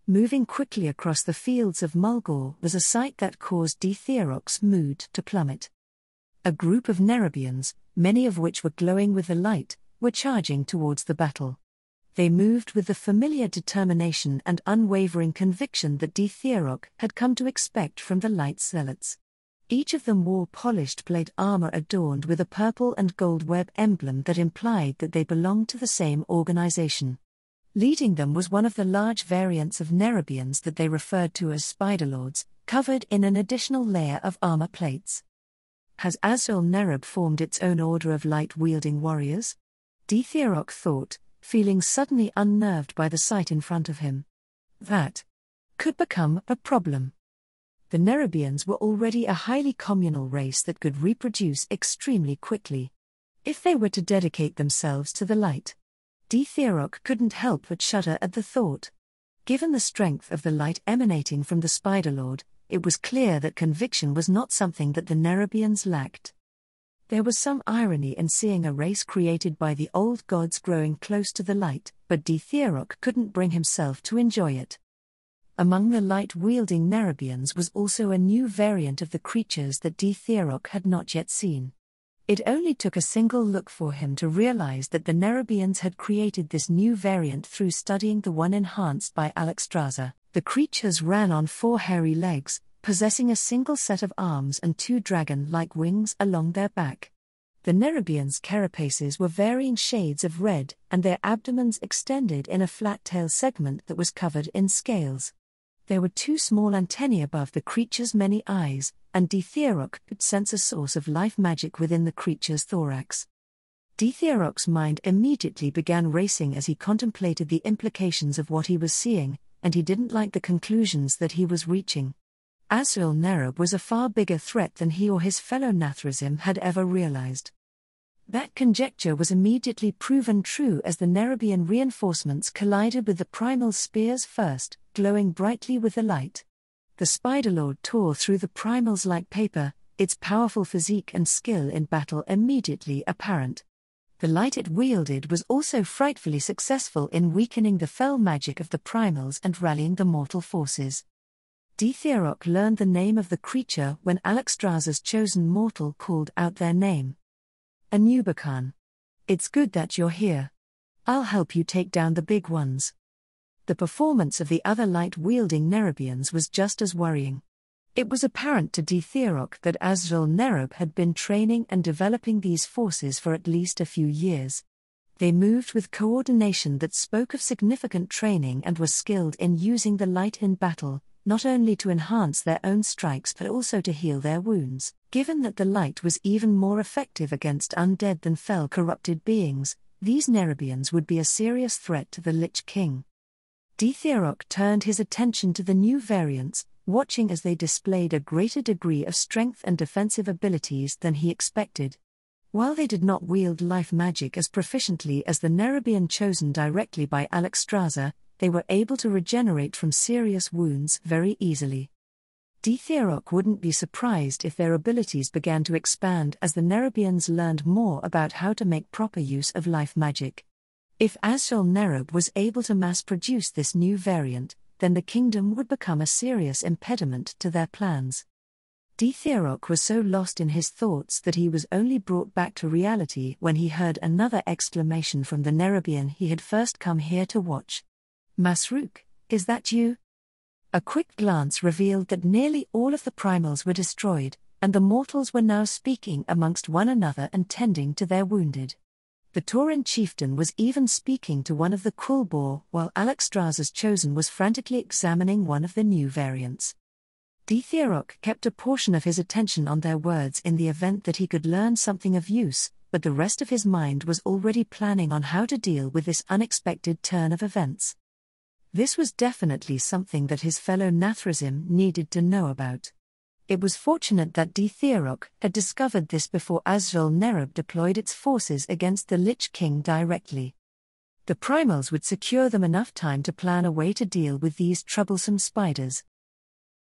Moving quickly across the fields of Mulgore was a sight that caused Dithierok's mood to plummet. A group of Nerubians, many of which were glowing with the light, were charging towards the battle. They moved with the familiar determination and unwavering conviction that Dithierok had come to expect from the light zealots. Each of them wore polished plate armor adorned with a purple and gold web emblem that implied that they belonged to the same organization. Leading them was one of the large variants of Nerubians that they referred to as Spiderlords, covered in an additional layer of armor plates. Has Azrael Nerub formed its own order of light-wielding warriors? Dithierok thought, feeling suddenly unnerved by the sight in front of him. That could become a problem. The Nerubians were already a highly communal race that could reproduce extremely quickly. If they were to dedicate themselves to the light, Dithierok couldn't help but shudder at the thought. Given the strength of the light emanating from the Spiderlord, it was clear that conviction was not something that the Nerubians lacked. There was some irony in seeing a race created by the old gods growing close to the light, but Dithierok couldn't bring himself to enjoy it. Among the light-wielding Nerubians was also a new variant of the creatures that Dithierok had not yet seen. It only took a single look for him to realize that the Nerubians had created this new variant through studying the one enhanced by Alexstrasza. The creatures ran on 4 hairy legs, possessing a single set of arms and 2 dragon-like wings along their back. The Nerubians' carapaces were varying shades of red, and their abdomens extended in a flat tail segment that was covered in scales. There were 2 small antennae above the creature's many eyes, and Dithierok could sense a source of life magic within the creature's thorax. Dithierok's mind immediately began racing as he contemplated the implications of what he was seeing, and he didn't like the conclusions that he was reaching. Azrael Nerub was a far bigger threat than he or his fellow Nathrazim had ever realized. That conjecture was immediately proven true as the Nerubian reinforcements collided with the primal spears first, glowing brightly with the light. The Spiderlord tore through the primals like paper, its powerful physique and skill in battle immediately apparent. The light it wielded was also frightfully successful in weakening the fell magic of the primals and rallying the mortal forces. Dithierok learned the name of the creature when Alexstrasza's chosen mortal called out their name. Nerubian. It's good that you're here. I'll help you take down the big ones. The performance of the other light-wielding Nerubians was just as worrying. It was apparent to Dithierok that Azrael Nerub had been training and developing these forces for at least a few years. They moved with coordination that spoke of significant training and were skilled in using the light in battle, not only to enhance their own strikes but also to heal their wounds. Given that the light was even more effective against undead than fell corrupted beings, these Nerubians would be a serious threat to the Lich King. Dithierok turned his attention to the new variants, watching as they displayed a greater degree of strength and defensive abilities than he expected. While they did not wield life magic as proficiently as the Nerubian chosen directly by Alexstrasza, they were able to regenerate from serious wounds very easily. Dithierok wouldn't be surprised if their abilities began to expand as the Nerubians learned more about how to make proper use of life magic. If Azrael Nerub was able to mass-produce this new variant, then the kingdom would become a serious impediment to their plans. Dithierok was so lost in his thoughts that he was only brought back to reality when he heard another exclamation from the Nerubian he had first come here to watch. "Masruk, is that you?" A quick glance revealed that nearly all of the primals were destroyed, and the mortals were now speaking amongst one another and tending to their wounded. The Tauren chieftain was even speaking to one of the Quillbore, while Alexstrasza's chosen was frantically examining one of the new variants. Dithierok kept a portion of his attention on their words in the event that he could learn something of use, but the rest of his mind was already planning on how to deal with this unexpected turn of events. This was definitely something that his fellow Nathrazim needed to know about. It was fortunate that Dithierok had discovered this before Azrael Nerub deployed its forces against the Lich King directly. The primals would secure them enough time to plan a way to deal with these troublesome spiders.